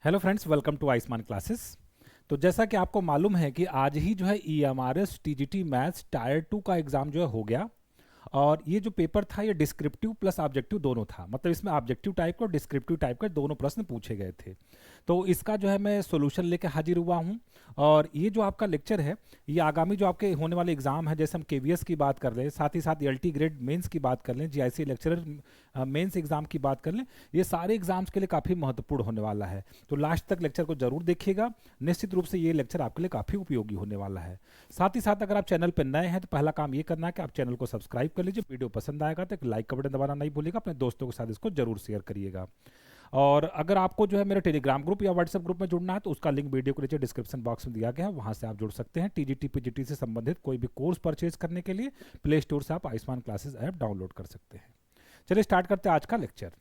Hello friends, welcome to Iceman classes. तो जैसा कि आपको मालूम है कि आज ही जो है EMRS TGT मैथ्स टायर 2 का एग्ज़ाम जो है हो गया। और ये जो पेपर था ये डिस्क्रिप्टिव प्लस ऑब्जेक्टिव दोनों था, मतलब इसमें ऑब्जेक्टिव टाइप का और डिस्क्रिप्टिव टाइप का दोनों प्रश्न पूछे गए थे। तो इसका जो है मैं सॉल्यूशन लेके हाजिर हुआ हूँ। और ये जो आपका लेक्चर है ये आगामी जो आपके होने वाले एग्जाम है, जैसे हम KVS की बात कर लें, साथ ही साथ LT ग्रेड मेंस की बात कर लें, GIC लेक्चरर मेंस एग्जाम की बात कर लें, ये सारे एग्जाम्स के लिए काफ़ी महत्वपूर्ण होने वाला है। तो लास्ट तक लेक्चर को जरूर देखिएगा, निश्चित रूप से ये लेक्चर आपके लिए काफ़ी उपयोगी होने वाला है। साथ ही साथ अगर आप चैनल पर नए हैं तो पहला काम ये करना है कि आप चैनल को सब्सक्राइब कर लीजिए। वीडियो पसंद आएगा तो एक लाइक का बटन दबाना नहीं भूलिएगा, अपने दोस्तों के साथ इसको जरूर शेयर करिएगा। और अगर आपको जो है मेरे टेलीग्राम ग्रुप या व्हाट्सएप ग्रुप में जुड़ना है तो उसका लिंक वीडियो के नीचे डिस्क्रिप्शन बॉक्स में दिया गया है, वहां से आप जुड़ सकते हैं। TGT PGT से संबंधित कोई भी कोर्स परचेज करने के लिए प्ले स्टोर से आप आयुष्मान क्लासेस ऐप डाउनलोड कर सकते हैं। चलिए स्टार्ट करते हैं आज का लेक्चर।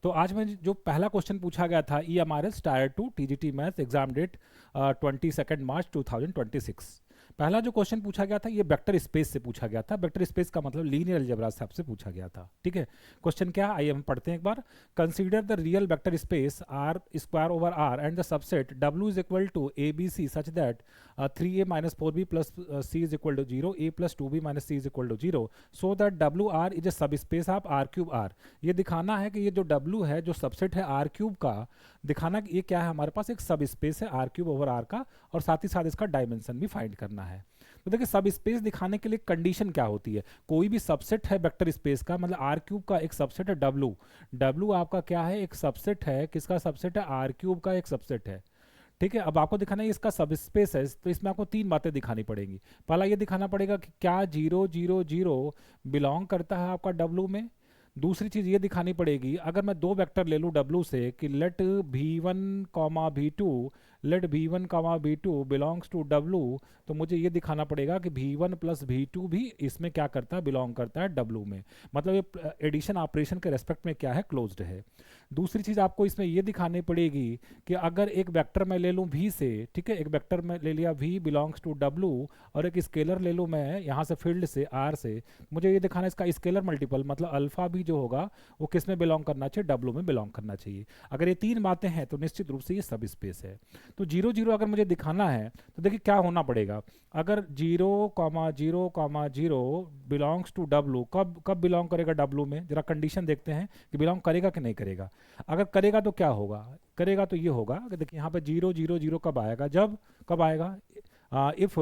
तो आज में जो पहला क्वेश्चन पूछा गया था EMRS tier 2 TGT maths exam date 22 March 2026। पहला जो क्वेश्चन पूछा गया था ये वेक्टर स्पेस से पूछा गया था। वेक्टर स्पेस का मतलब लीनियर अलजेब्रा से आपसे पूछा गया था। ठीक है, क्वेश्चन क्या, आइए हम पढ़ते हैं एक बार। Consider the real vector space R square over R and the subset W is equal to ABC such that 3A minus 4B plus C is equal to 0, A plus 2B minus C is equal to 0, so that WR is a subspace of R cube R। ये दिखाना है कि ये जो W है, जो subset है R cube का, दिखाना कि ये क्या है, हमारे पास एक सब स्पेस है R क्यूब ओवर R का, और साथ ही साथ इसका डायमेंशन भी फाइंड करना है। तो देखिए सब स्पेस दिखाने के लिए कंडीशन क्या होती है, कोई भी सबसेट है वेक्टर स्पेस का, मतलब R क्यूब का एक सबसेट है W। W आपका क्या है, एक सबसेट है, किसका सबसेट है, R क्यूब का एक सबसेट है। ठीक है, अब आपको दिखाना है इसका सब स्पेस है, तो इसमें आपको तीन बातें दिखानी पड़ेंगी। पहला ये दिखाना पड़ेगा कि क्या 0 0 0 बिलोंग करता है आपका W में। दूसरी चीज ये दिखानी पड़ेगी, अगर मैं दो वेक्टर ले लूँ W से कि late V1 V2 belongs to W, तो मुझे ये दिखाना पड़ेगा कि V1 प्लस V2 भी इसमें क्या करता है, बिलोंग करता है W में। मतलब ये एडिशन ऑपरेशन के रेस्पेक्ट में क्या है, क्लोज्ड है। दूसरी चीज आपको इसमें ये दिखानी पड़ेगी कि अगर एक वेक्टर मैं ले लूँ V से, ठीक है, एक वेक्टर मैं ले लिया V बिलोंग्स टू W, और एक स्केलर ले लूँ मैं यहाँ से फील्ड से R से, मुझे ये दिखाना है इसका स्केलर मल्टीपल, मतलब अल्फा भी जो होगा वो किस में बिलोंग करना चाहिए, W में बिलोंग करना चाहिए। अगर ये तीन बातें हैं तो निश्चित रूप से ये सब स्पेस है। तो 0 0 अगर मुझे दिखाना है तो देखिए क्या होना पड़ेगा, अगर 0 0 0 बिलोंग्स टू W, कब कब बिलोंग करेगा W में, जरा कंडीशन देखते हैं कि बिलोंग करेगा कि नहीं करेगा। अगर करेगा तो क्या होगा, करेगा तो ये होगा कि देखिए यहाँ पे 0 0 0 कब आएगा, जब कब आएगा, इफ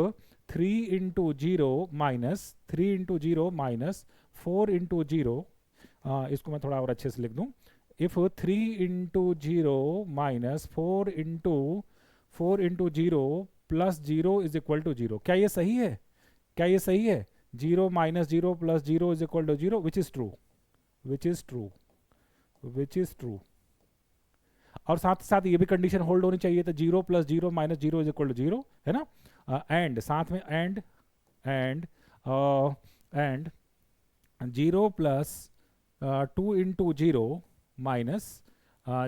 3 इंटू 0 इसको मैं थोड़ा और अच्छे से लिख दूं, if 3 into 0 minus 4 into 0 plus 0 is equal to 0। क्या ये सही है, क्या ये सही है, 0 minus 0 plus 0 is equal to 0, which is true, which is true, which is true. और साथ साथ ये भी कंडीशन होल्ड होनी चाहिए, तो 0 plus 0 minus 0 is equal to 0, है ना। एंड साथ में and and 0 plus 2 into 0 minus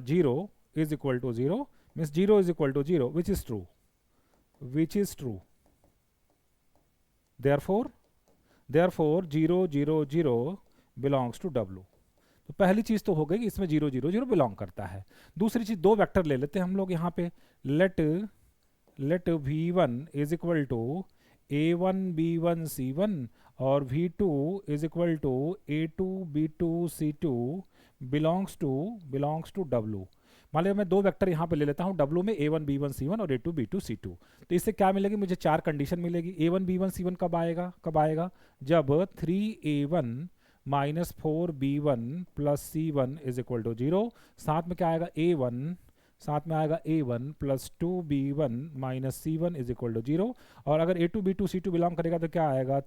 0 is equal to 0, means 0 is equal to 0, which is true, which is true. Therefore 0 0 0 belongs to W। तो पहली चीज तो हो गई, इसमें 0 0 0 बिलोंग करता है। दूसरी चीज, दो वेक्टर ले लेते हैं हम लोग यहाँ पे, late V1 is equal to A1 B1 C1 और V2 is equal to A2 B2 C2 belongs to W। मान लिया मैं दो वेक्टर यहाँ पे ले लेता हूँ W में, A1 B1 C1 और A2 B2 C2। तो इससे क्या मिलेगी, मुझे चार कंडीशन मिलेगी। A1 B1 C1 कब आएगा, कब आएगा, जब 3A1 minus 4B1 plus C1 is equal to 0, साथ में क्या आएगा A1, साथ में आएगा A1 plus 2B1 minus C1 is equal to 0। और अगर A2 B2 C2 बिलोंग करेगा तो क्या आएगा,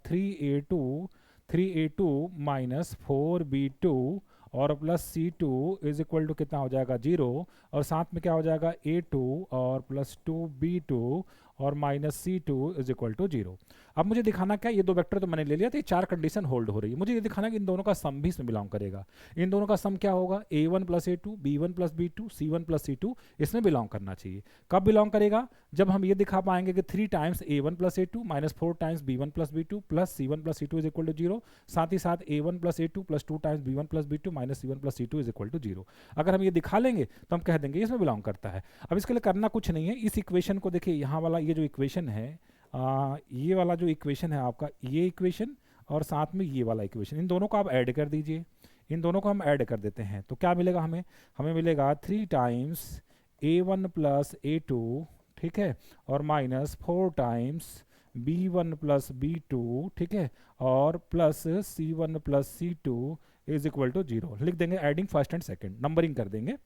3A2 माइनस 4B2 और plus C2 is equal to कितना हो जाएगा, 0। और साथ में क्या हो जाएगा A2 और प्लस 2B2 और minus C2 is equal to 0। अब मुझे दिखाना क्या, ये दो वेक्टर तो मैंने ले लिया, तो ये चार कंडीशन होल्ड हो रही है। मुझे ये दिखाना कि इन दोनों का सम भी इसमें बिलोंग करेगा। इन दोनों का सम क्या होगा, A1 plus A2, B1 plus B2, C1 plus C2 इसमें बिलोंग करना चाहिए। कब बिलोंग करेगा, जब हम ये दिखा पाएंगे कि 3 times A1 plus A2 minus 4 times B1 plus B2 plus C1 plus C2 is equal to 0। साथ ही साथ A1 plus A2 plus 2 times B1 plus B2 minus C1 plus C2 is equal to 0। अगर हम ये दिखा लेंगे तो हम कह देंगे इसमें बिलोंग करता है। अब इसके लिए करना कुछ नहीं है, इस इक्वेशन को देखिए, यहाँ वाला ये जो इक्वेशन है, ये वाला जो इक्वेशन है आपका, ये इक्वेशन और साथ में ये वाला इक्वेशन, इन दोनों को आप ऐड कर दीजिए। इन दोनों को हम ऐड कर देते हैं तो क्या मिलेगा हमें, हमें मिलेगा 3 टाइम्स A1 प्लस A2, ठीक है, और minus 4 times B1 plus B2, ठीक है, और plus C1 plus C2 is equal to 0। लिख देंगे adding first and second, numbering कर देंगे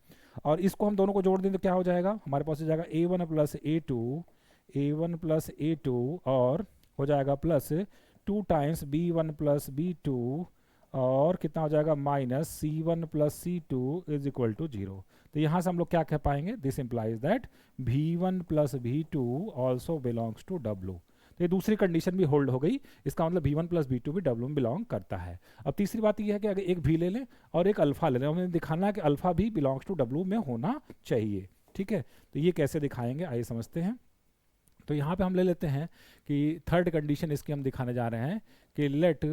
और इसको हम दोनों को जोड़ दें तो क्या हो जाएगा, हमारे पास हो जाएगा A1 plus A2, A1 plus A2 और हो जाएगा plus 2 times B1 plus B2 और कितना हो जाएगा minus C1 plus C2 is equal to 0। तो यहाँ से हम लोग क्या कह पाएंगे, this implies that V1 plus V2 also belongs to W। तो ये दूसरी कंडीशन भी होल्ड हो गई, इसका मतलब V1 प्लस V2 भी W में बिलोंग करता है। अब तीसरी बात ये है कि अगर एक भी ले लें और एक अल्फा ले लें, हमें दिखाना है कि अल्फा भी बिलोंग्स टू W में होना चाहिए, ठीक है। तो ये कैसे दिखाएंगे, आइए समझते हैं। तो यहाँ पे हम ले लेते हैं कि थर्ड कंडीशन इसकी हम दिखाने जा रहे हैं कि let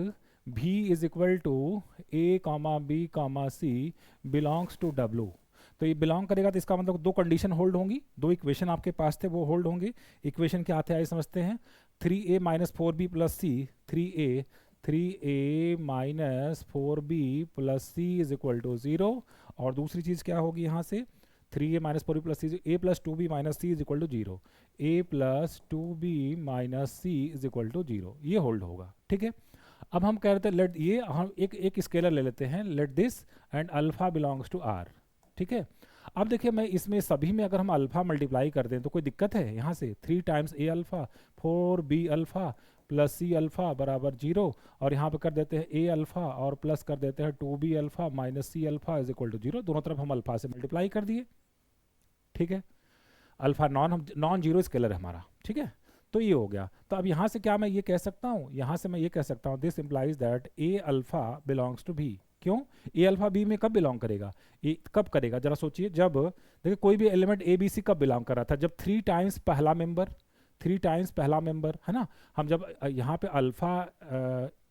V is equal to A comma B comma C belongs to W। तो ये बिलोंग करेगा तो इसका मतलब दो कंडीशन होल्ड होंगी, दो इक्वेशन आपके पास थे वो होल्ड होंगे। इक्वेशन क्या थे आइए समझते हैं, 3A minus 4B plus C, 3A minus 4B plus C is equal to 0। और दूसरी चीज़ क्या होगी यहाँ से, 3A minus 4B plus C, A plus 2B minus C is equal to 0, A plus 2B minus C is equal to 0, ये hold होगा, ठीक है। अब हम कह रहे थे लेट, ये हम एक स्केलर ले लेते हैं, let this and alpha belongs to R, ठीक है। अब देखिए मैं इसमें सभी में अगर हम अल्फा मल्टीप्लाई कर दें तो कोई दिक्कत है, यहाँ से 3 times A alpha 4B alpha plus C alpha बराबर 0 और यहाँ पे कर देते हैं A अल्फा और प्लस कर देते हैं 2B alpha minus C alpha is equal to 0। दोनों तरफ हम अल्फा से मल्टीप्लाई कर दिए, ठीक है। अल्फा नॉन जीरो स्केलर है हमारा, ठीक है। तो ये हो गया। तो अब यहाँ से क्या मैं ये कह सकता हूँ, यहाँ से मैं ये कह सकता हूँ this implies that A alpha belongs to B। क्यों, A अल्फा B में कब बिलोंग करेगा, कब करेगा जरा सोचिए, जब देखिए कोई भी एलिमेंट A B C कब बिलोंग कर रहा था, जब 3 टाइम्स पहला मेंबर, 3 टाइम्स पहला मेंबर है ना। हम जब यहाँ पे अल्फा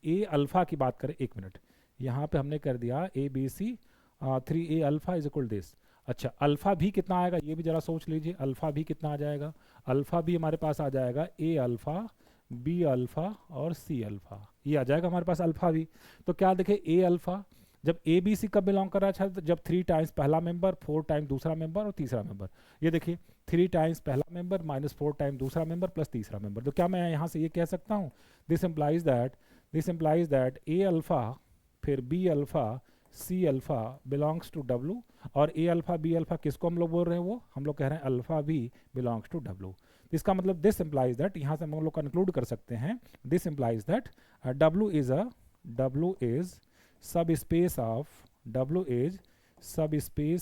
A अल्फा की बात करें, एक मिनट, यहाँ पे हमने कर दिया ABC 3A alpha is equal this. अच्छा अल्फा भी कितना आएगा ये भी जरा सोच लीजिए, अल्फा भी कितना आ जाएगा, अल्फा भी हमारे पास आ जाएगा A अल्फा B अल्फा और C अल्फा, ये आ जाएगा हमारे पास अल्फा भी। तो क्या देखें A अल्फा जब A B C कब बिलोंग कर रहा है, जब 3 टाइम्स पहला मेंबर, 4 टाइम दूसरा मेंबर और तीसरा मेंबर। ये देखिए 3 टाइम्स पहला मेंबर माइनस 4 टाइम दूसरा मेंबर प्लस तीसरा मेंबर। तो क्या मैं यहाँ से ये कह सकता हूँ, this implies that A alpha फिर B alpha C alpha belongs to W और A अल्फा B अल्फा किसको हम लोग बोल रहे हैं, वो हम लोग कह रहे हैं alpha B belongs to W। इसका मतलब दिस इम्प्लाइज दैट, यहाँ से हम लोग कंक्लूड कर सकते हैं, this implies that W is subspace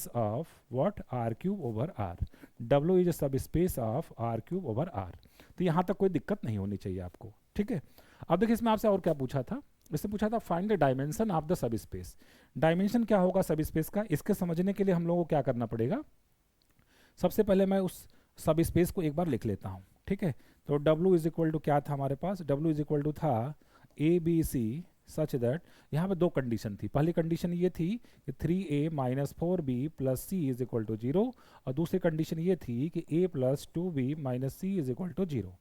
of what R cube over R। W is subspace of R cube over R। तो यहाँ तक कोई दिक्कत नहीं होनी चाहिए आपको, ठीक है। अब देखिए इसमें आपसे और क्या पूछा था, इससे पूछा था find the dimension of the sub space. Dimension क्या होगा सब स्पेस का, इसके समझने के लिए हम लोगों को क्या करना पड़ेगा, सबसे पहले मैं उस सब स्पेस को एक बार लिख लेता हूँ, ठीक है। तो W इज इक्वल टू क्या था हमारे पास, W इज इक्वल टू था ABC सच दैट, यहाँ पे दो कंडीशन थी। पहली कंडीशन ये थी कि 3A minus 4B plus C is equal to 0 और दूसरी कंडीशन ये थी कि A plus 2B minus C is equal to 0।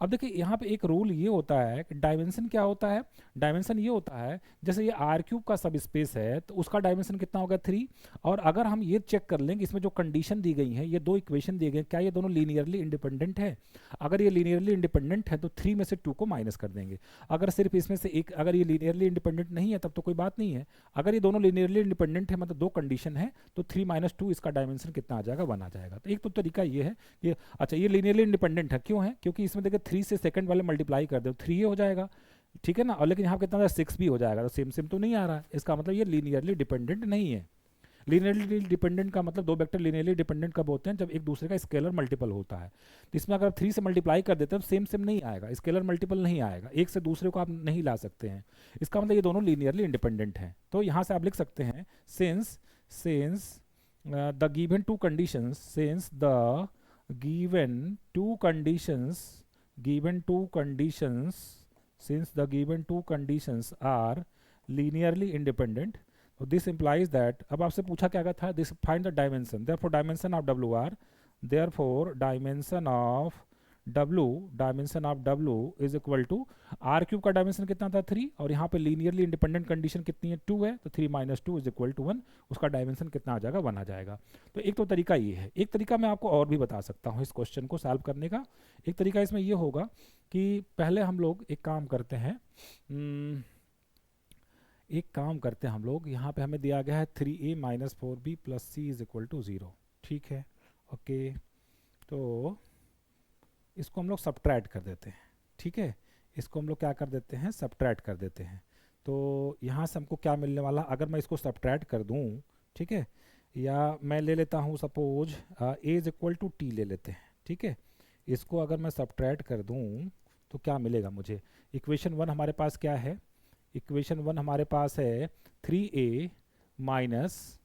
अब देखिए यहाँ पे एक रूल ये होता है कि डायमेंशन क्या होता है, डायमेंशन ये होता है जैसे ये R क्यूब का सब स्पेस है तो उसका डायमेंशन कितना होगा 3। और अगर हम ये चेक कर लें कि इसमें जो कंडीशन दी गई है, ये दो इक्वेशन दी गई, क्या ये दोनों लीनियरली इंडिपेंडेंट है। अगर ये लीनियरली इंडिपेंडेंट है तो 3 में से 2 को माइनस कर देंगे। अगर सिर्फ इसमें से एक, अगर ये लीनियरली इंडिपेंडेंट नहीं है तब तो कोई बात नहीं है। अगर ये दोनों लीनियरली इंडिपेंडेंट है, मतलब दो कंडीशन है, तो 3 माइनस 2 इसका डायमेंशन कितना आ जाएगा, 1 आ जाएगा। तो एक तो तरीका ये है कि अच्छा ये लीनियरली इंडिपेंडेंट है, क्यों है, क्योंकि इसमें देखिए 3 से सेकंड वाले मल्टीप्लाई कर दो 3 हो जाएगा, ठीक है ना। और लेकिन यहाँ कितना 6 भी हो जाएगा, तो सेम सेम तो नहीं आ रहा है, इसका मतलब ये लीनियरली डिपेंडेंट नहीं है। लीनियरली डिपेंडेंट का मतलब दो वेक्टर लीनियरली डिपेंडेंट कब होते हैं, जब एक दूसरे का स्केलर मल्टीपल होता है। तो इसमें अगर 3 से मल्टीप्लाई कर देते हैं तो सेम सेम नहीं आएगा, स्केलर मल्टीपल नहीं आएगा, एक से दूसरे को आप नहीं ला सकते हैं। इसका मतलब ये दोनों लीनियरली इंडिपेंडेंट हैं। तो यहाँ से आप लिख सकते हैं since the given to conditions, since the given two conditions since the given two conditions are linearly independent, so this implies that, अब आपसे पूछा क्या था, this find the dimension, therefore dimension of W is equal to r cube का dimension कितना था 3, और यहाँ पे लीनियरली इंडिपेंडेंट कंडीशन कितनी है 2 है, तो 3 माइनस 2 इज इक्वल टू 1, उसका डायमेंशन कितना आ जाएगा 1 आ जाएगा। तो एक तो तरीका ये है। एक तरीका मैं आपको और भी बता सकता हूँ इस क्वेश्चन को सॉल्व करने का। एक तरीका इसमें ये होगा कि पहले हम लोग एक काम करते हैं, हम लोग यहाँ पे हमें दिया गया है 3a minus 4b plus c is equal to 0, ठीक है, ओके। तो इसको हम लोग सब्ट्रैक्ट कर देते हैं, ठीक है, इसको हम लोग क्या कर देते हैं, सब्ट्रैक्ट कर देते हैं। तो यहाँ से हमको क्या मिलने वाला, अगर मैं इसको सब्ट्रैक्ट कर दूँ, ठीक है, या मैं ले लेता हूँ suppose a is equal to t ले लेते हैं, ठीक है, इसको अगर मैं सब्ट्रैक्ट कर दूँ तो क्या मिलेगा मुझे। इक्वेशन 1 हमारे पास क्या है, इक्वेशन 1 हमारे पास है 3a minus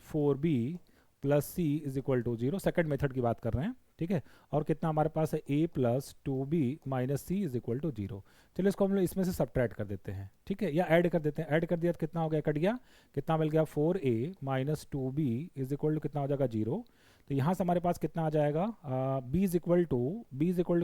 4b plus c is equal to 0, second method की बात कर रहे हैं, ठीक है, और कितना हमारे पास है a plus 2b minus c is equal to 0। चलिए इसको हम लोग इसमें से सब्ट्रैक्ट कर देते हैं, ठीक है, या ऐड कर देते हैं। ऐड कर दिया तो कितना हो गया, कट गया, कितना मिल गया 4a minus 2b is equal to कितना हो जाएगा 0। तो यहाँ से हमारे पास कितना आ जाएगा, b इज इक्वल टू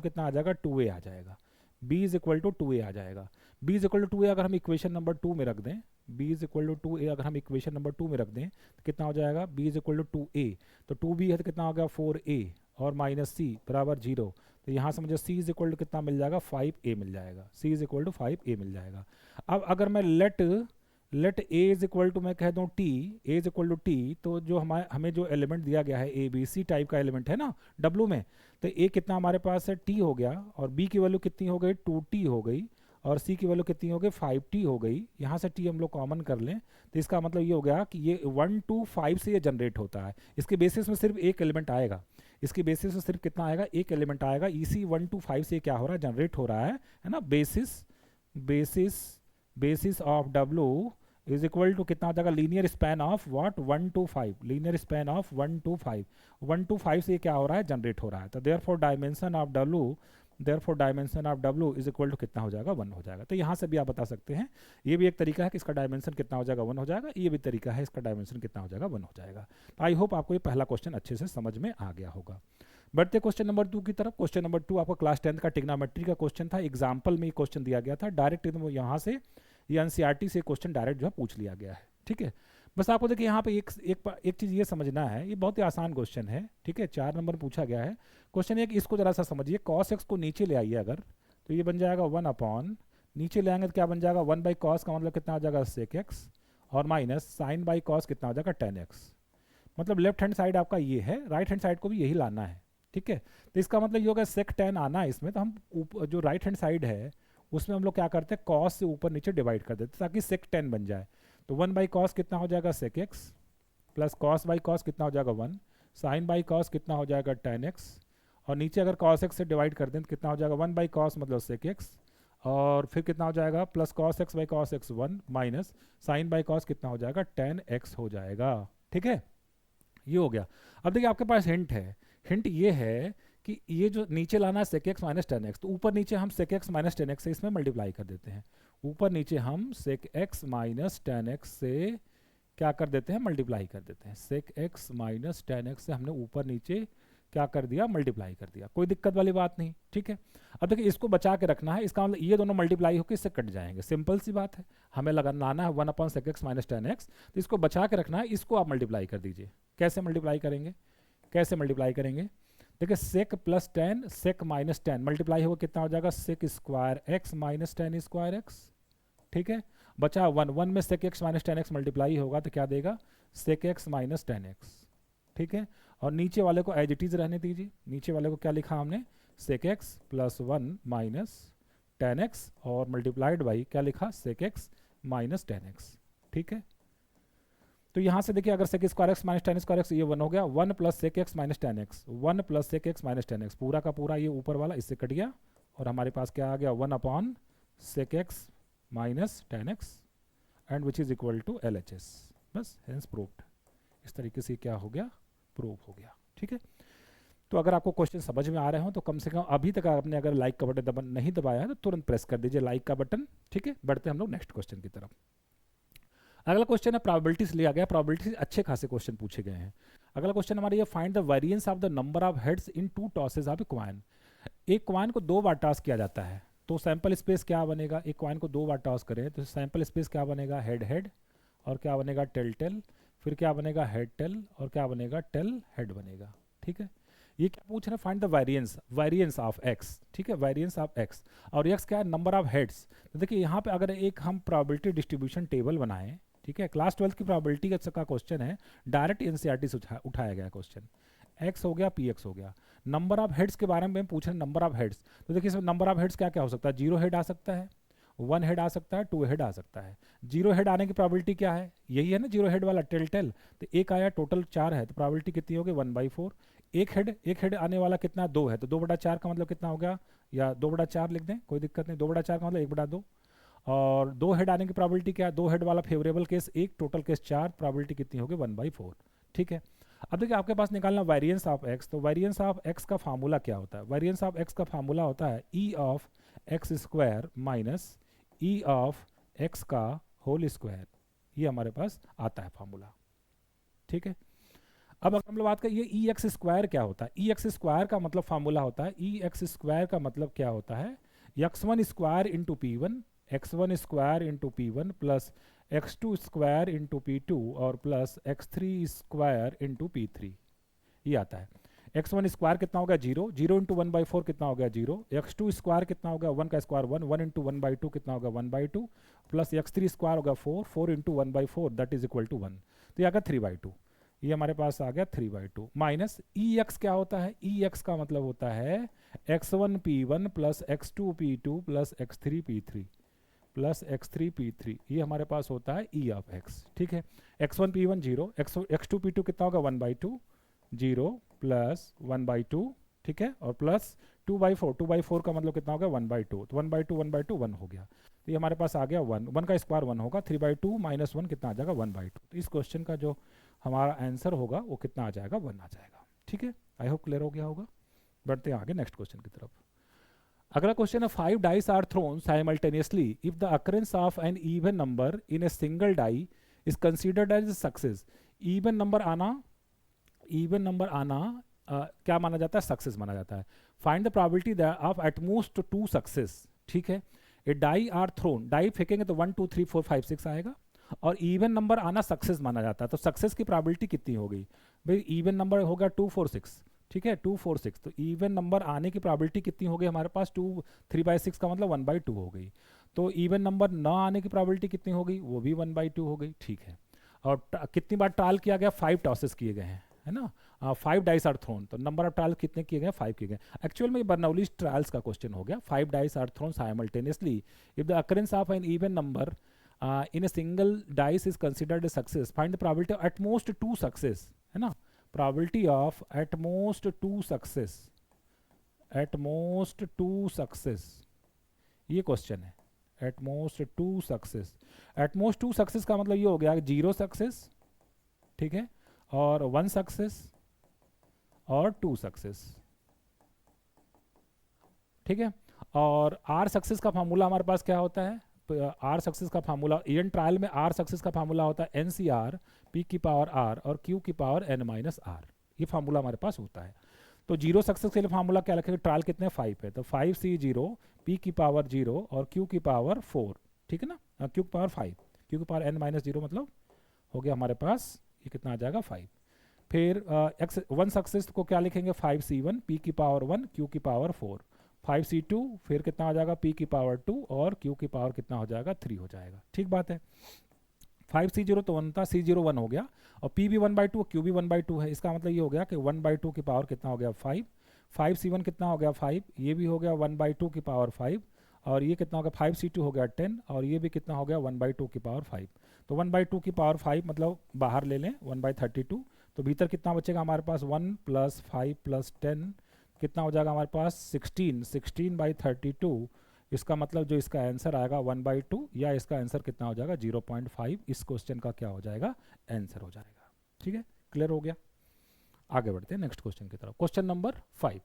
कितना आ जाएगा 2a आ जाएगा, b is equal to 2a आ जाएगा। b is equal to 2a अगर हम इक्वेशन नंबर 2 में रख दें, b is equal to 2a अगर हम इक्वेशन नंबर 2 में रख दें तो कितना हो जाएगा, b is equal to 2a, तो 2b है तो कितना हो गया 4a और माइनस सी बराबर 0। तो यहाँ से मुझे c इज इक्वल टू कितना मिल जाएगा 5a मिल जाएगा, c is equal to 5a मिल जाएगा। अब अगर मैं let a is equal to मैं कह दूँ t, a is equal to t, तो जो हमें जो एलिमेंट दिया गया है a b c टाइप का एलिमेंट है ना w में, तो a कितना हमारे पास है t हो गया, और b की वैल्यू कितनी हो गई 2t हो गई, और c की वैल्यू कितनी हो गई 5t हो गई। यहाँ से t हम लोग कॉमन कर लें तो इसका मतलब ये हो गया कि ये 1 to 5 से ये जनरेट होता है। इसके बेसिस में सिर्फ एक एलिमेंट आएगा, इसकी बेसिस में सिर्फ कितना आएगा, एक एलिमेंट आएगा। इसी 1 to 5 से क्या हो रहा है, जनरेट हो रहा है ना। Basis of W is equal to कितना आ जाएगा, linear span of what 1 to 5, linear span of 1 to 5, 1 to 5 से क्या हो रहा है, जनरेट हो रहा है। तो therefore dimension of W is equal to कितना हो जाएगा 1 हो जाएगा। तो यहाँ से भी आप बता सकते हैं, ये भी एक तरीका है कि इसका डायमेंशन कितना हो जाएगा 1 हो जाएगा, ये भी तरीका है इसका डायमेंशन कितना हो जाएगा 1 हो जाएगा। तो आई होप आपको ये पहला क्वेश्चन अच्छे से समझ में आ गया होगा। बढ़ते क्वेश्चन नंबर 2 की तरफ। क्वेश्चन नंबर 2 आपका क्लास 10 का ट्रिग्नोमेट्री का क्वेश्चन था, एग्जाम्पल में ये क्वेश्चन दिया गया था, डायरेक्ट यहाँ से ये एनसीईआरटी से क्वेश्चन डायरेक्ट जो है पूछ लिया गया है, ठीक है। बस आपको देखिए यहाँ पे एक चीज़ ये समझना है, ये बहुत ही आसान क्वेश्चन है, ठीक है, 4 नंबर पूछा गया है। क्वेश्चन एक इसको जरा सा समझिए, cos x को नीचे ले आइए अगर, तो ये बन जाएगा 1 अपॉन, नीचे ले आएंगे तो क्या बन जाएगा 1 बाई कॉस का मतलब कितना आ जाएगा sec x, और माइनस साइन बाई कॉस कितना हो जाएगा tan x। मतलब लेफ्ट हैंड साइड आपका ये है, राइट हैंड साइड को भी यही लाना है, ठीक है। तो इसका मतलब ये होगा sec tan आना है इसमें, तो हम जो राइट हैंड साइड है उसमें हम लोग क्या करते हैं, कॉस से ऊपर नीचे डिवाइड कर देते ताकि sec tan बन जाए। तो 1 बाई कॉस कितना हो जाएगा sec x, plus cos by cos कितना हो जाएगा 1, साइन बाई कॉस कितना हो जाएगा tan x, और नीचे अगर cos x से डिवाइड कर दें तो कितना हो जाएगा 1 बाई कॉस मतलब sec x, और फिर कितना हो जाएगा plus cos x by cos x 1 minus sine by cos कितना हो जाएगा tan x हो जाएगा, ठीक है। ये हो गया। अब देखिए आपके पास हिंट है, हिंट ये है कि ये जो नीचे लाना है sec x माइनस tan x, तो ऊपर नीचे हम sec x माइनस tan x से इसमें मल्टीप्लाई कर देते हैं, ऊपर नीचे हम sec x माइनस tan x से क्या कर देते हैं, मल्टीप्लाई कर देते हैं। sec x माइनस tan x से हमने ऊपर नीचे क्या कर दिया, मल्टीप्लाई कर दिया, कोई दिक्कत वाली बात नहीं, ठीक है। अब देखिए इसको बचा के रखना है, इसका मतलब ये दोनों मल्टीप्लाई होकर इससे कट जाएंगे, सिंपल सी बात है। हमें लाना है 1 अपॉन sec x माइनस tan x, तो इसको बचा के रखना है, इसको आप मल्टीप्लाई कर दीजिए। कैसे मल्टीप्लाई करेंगे, कैसे मल्टीप्लाई करेंगे, देखिए sec plus tan, sec minus tan multiply होगा कितना हो जाएगा sec स्क्वायर x माइनस tan स्क्वायर x, ठीक है। बचा 1 में sec x माइनस tan x मल्टीप्लाई होगा तो क्या देगा sec x माइनस tan x, ठीक है। और नीचे वाले को एज इट इज रहने दीजिए, नीचे वाले को क्या लिखा हमने sec x plus 1 minus tan x और मल्टीप्लाइड बाई क्या लिखा sec x माइनस tan x, ठीक है। तो यहाँ से देखिए, अगर sec square x minus tan square x, ये 1 हो गया, 1 plus sec x minus tan x, 1 plus sec x minus tan x, पूरा का पूरा ये ऊपर वाला इससे कट गया, और हमारे पास क्या आ गया, 1 upon sec x minus tan x and which is equal to L H S, बस हेंस प्रूव्ड। इस तरीके से क्या हो गया, प्रूव हो गया। ठीक है, तो अगर आपको क्वेश्चन समझ में आ रहे हो तो कम से कम अभी तक आपने अगर लाइक का बटन नहीं दबाया है तो तुरंत प्रेस कर दीजिए लाइक का बटन। ठीक है, बढ़ते हैं हम लोग नेक्स्ट क्वेश्चन की तरफ। अगला क्वेश्चन है प्रोबेबिलिटी से लिया गया, प्रोबेबिलिटी अच्छे खासे क्वेश्चन पूछे गए हैं। अगला क्वेश्चन हमारा ये, find the variance of the number of heads in two tosses of a coin. एक कॉइन को 2 बार टॉस किया जाता है, तो सैंपल स्पेस क्या बनेगा, एक कॉइन को 2 बार टॉस करें तो सैंपल स्पेस क्या बनेगा, हेड हेड, और क्या बनेगा, टेल टेल, फिर क्या बनेगा, हेड टेल, और क्या बनेगा, टेल हेड बनेगा। ठीक है, ये क्या पूछ रहे हैं, find the variance of x. ठीक है, वेरिएंस ऑफ एक्स, और एक्स क्या है, नंबर ऑफ हेड्स। तो देखिए यहाँ पे अगर एक हम प्रोबेबिलिटी डिस्ट्रीब्यूशन टेबल बनाएं, ठीक है, क्लास 12 की प्रोबेबिलिटी का क्वेश्चन है, डायरेक्ट एनसीईआरटी से उठाया गया क्वेश्चन। एक्स हो गया, पी एक्स हो गया, नंबर ऑफ हेड्स के बारे में पूछ रहे हैं, नंबर ऑफ हेड्स। तो देखिए इसमें नंबर ऑफ हेड्स क्या क्या हो सकता है, 0 हेड आ सकता है, 1 हेड आ सकता है, 2 हेड आ सकता है। 0 हेड आने की प्रोबेबिलिटी क्या है, यही है ना 0 हेड वाला, टेल टेल। तो एक आया, टोटल 4 है, तो प्रोबेबिलिटी कितनी होगी, 1/4। एक हेड आने वाला कितना, 2 है, तो 2/4 का मतलब कितना हो गया, या 2/4 लिख दें, कोई दिक्कत नहीं, 2/4 का मतलब 1/2। और 2 हेड आने की प्रोबेबिलिटी क्या है, 2 हेड वाला favourable case 1, total case 4, probability कितनी होगी, 1/4। ठीक है, अब देखिए आपके पास निकालना वेरिएंस ऑफ एक्स, तो वेरिएंस ऑफ एक्स का फार्मूला क्या होता है, वेरिएंस ऑफ एक्स का फार्मूला होता है ई of x square minus E of x का होल स्क्वायर, ये हमारे पास आता है फार्मूला। ठीक है, अब अगर हम लोग बात करें ये ई एक्स स्क्वायर क्या होता है, ई एक्स स्क्वायर का मतलब फार्मूला होता है, ई एक्स स्क्वायर का मतलब क्या होता है, x1 square into P one, x1 square into P one plus x2 square into P two और plus x3 square into P three, ये आता है। x1 स्क्वायर कितना हो गया, 0, 0 इंटू 1/4 कितना हो गया, 0, x2 स्क्वायर कितना हो गया, 1 का स्क्वायर 1, 1 इंटू 1/2 कितना हो गया, 1/2, प्लस x3 स्क्वायर हो गया 4, 4 into 1/4 that is equal to 1, तो ये आ गया 3/2, ये हमारे पास आ गया 3/2 माइनस ई एक्स क्या होता है, ई एक्स का मतलब होता है x1 p1 plus x2 p2 plus x3 p3 plus x3 p3, ये हमारे पास होता है ई ऑफ एक्स। ठीक है, x1 p1 0, x2 p2 कितना होगा 1/2, 0 प्लस 1/2, ठीक है, और प्लस 2/4, 2/4 का मतलब कितना हो गया 1/2, तो 1/2 1/2 1 हो गया, तो ये हमारे पास आ गया 1, 1 का स्क्वायर 1 होगा, 3/2 माइनस 1 कितना आ जाएगा 1/2, तो इस क्वेश्चन का जो हमारा आंसर होगा वो कितना आ जाएगा, 1 आ जाएगा। ठीक है, आई होप क्लियर हो गया होगा। बढ़ते हैं आगे नेक्स्ट क्वेश्चन की तरफ। अगला क्वेश्चन है, 5 dice are thrown simultaneously if the occurrence of an even number in a single die is considered as success. Even number आना क्या माना जाता है, सक्सेस माना जाता है। Find the probability of at most 2 success. ठीक है, a die are thrown, die फेंकेंगे तो 1 2 3 4 5 6 आएगा, और इवन नंबर आना सक्सेस माना जाता है, तो सक्सेस की प्रोबेबिलिटी कितनी हो गई भाई, इवन नंबर होगा 2 4 6, ठीक है 2 4 6, तो इवन नंबर आने की प्रोबेबिलिटी कितनी हो गई हमारे पास, 2 3/6 का मतलब 1/2 हो गई। तो इवन नंबर ना आने की प्रोबेबिलिटी कितनी हो गई, वो भी 1/2 हो गई। ठीक है, और कितनी बार ट्रायल किया गया, 5 टॉसेस किए गए हैं, है ना, 5 डाइस आर थ्रोन, तो नंबर ऑफ ट्रायल कितने किए गए, 5 किए गए। एक्चुअल में बर्नौलीज ट्रायल्स का क्वेश्चन हो गया, 5 dice are thrown simultaneously if the occurrence of an even number in a single dice is considered a success, find the probability of at most 2 success, है ना, probability of at most 2 success, at most 2 success, ये question है, at most 2 success, at most 2 success का मतलब ये हो गया 0 success, ठीक है, और 1 success और 2 success, ठीक है। और R सक्सेस का फार्मूला हमारे पास क्या होता है, आर सक्सेस का फार्मूला इवन ट्रायल में आर सक्सेस का फार्मूला होता है एन सी आर पी की पावर आर और क्यू की पावर एन माइनस आर, ये फार्मूला हमारे पास होता है। तो 0 सक्सेस के लिए फार्मूला क्या रखेंगे, ट्रायल कितने 5 है, तो 5C0 पी की पावर 0 और क्यू की पावर 4, ठीक है ना, क्यू की पावर 5, क्यू की पावर एन माइनस 0 मतलब हो गया हमारे पास ये कितना आ जाएगा 5। फिर एक्स 1 सक्सेस को क्या लिखेंगे 5C1 पी की पावर 1 क्यू की पावर 4, 5C2 फिर कितना हो जाएगा P की पावर 2 और Q की पावर कितना हो जाएगा 3 हो जाएगा। ठीक बात है, 5C0 तो 1 था, C0 1 हो गया और P भी 1/2 Q भी 1/2 है, इसका मतलब ये हो गया कि 1/2 की पावर कितना हो गया 5, 5C1 कितना हो गया 5, ये भी हो गया 1/2 की पावर 5 और ये कितना हो गया 5C2 हो गया 10 और ये भी कितना हो गया 1/2 की पावर 5। तो 1/2 मतलब बाहर ले लें 1/32, तो भीतर कितना बचेगा हमारे पास 1 + 5 + 10 कितना हो जाएगा हमारे पास 16/32। इसका मतलब जो इसका आंसर आएगा 1/2 या इसका आंसर कितना हो जाएगा 0.5, इस क्वेश्चन का क्या हो जाएगा आंसर हो जाएगा। ठीक है, क्लियर हो गया। आगे बढ़ते हैं नेक्स्ट क्वेश्चन की तरफ। क्वेश्चन नंबर 5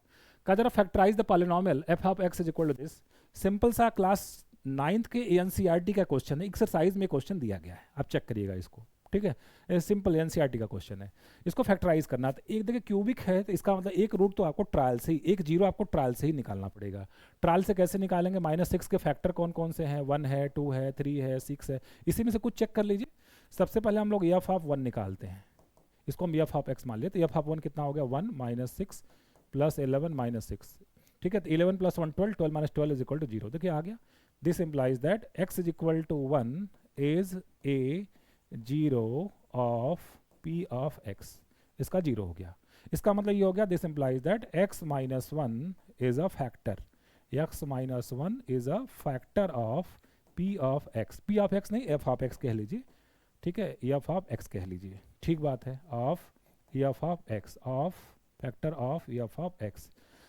का जरा factorise the polynomial f of x is equal to this. Simple सा क्लास 9th के एनसीईआरटी का क्वेश्चन है, एक्सरसाइज में क्वेश्चन दिया गया है, आप चेक करिएगा इसको। ठीक है, सिंपल एनसीईआरटी का क्वेश्चन है, इसको फैक्टराइज करना। तो एक देखिए क्यूबिक है, तो इसका मतलब एक रूट तो आपको ट्रायल से ही, एक जीरो आपको ट्रायल से ही निकालना पड़ेगा। ट्रायल से कैसे निकालेंगे, -6 के फैक्टर कौन कौन से हैं, 1 है, 2 है, 3 है, 6 है, इसी में से कुछ चेक कर लीजिए। सबसे पहले हम लोग एफ ऑफ 1 निकालते हैं, इसको हम एफ ऑफ एक्स मान लेते हैं। एफ ऑफ 1 कितना हो गया 1 - 6 + 11 - 6। ठीक है, तो 11 + 1 12, 12 - 12 = 0। देखिए आ गया। This implies that x is equal to 1 is a 0 of p of x। इसका 0 हो गया। इसका मतलब ये हो गया, this implies that x - 1 is a factor, x - 1 is a factor of p of x। p of x नहीं, f of x कह लीजिए। ठीक है, f ऑफ x कह लीजिए, ठीक बात है। Of f of x, of factor of f of x।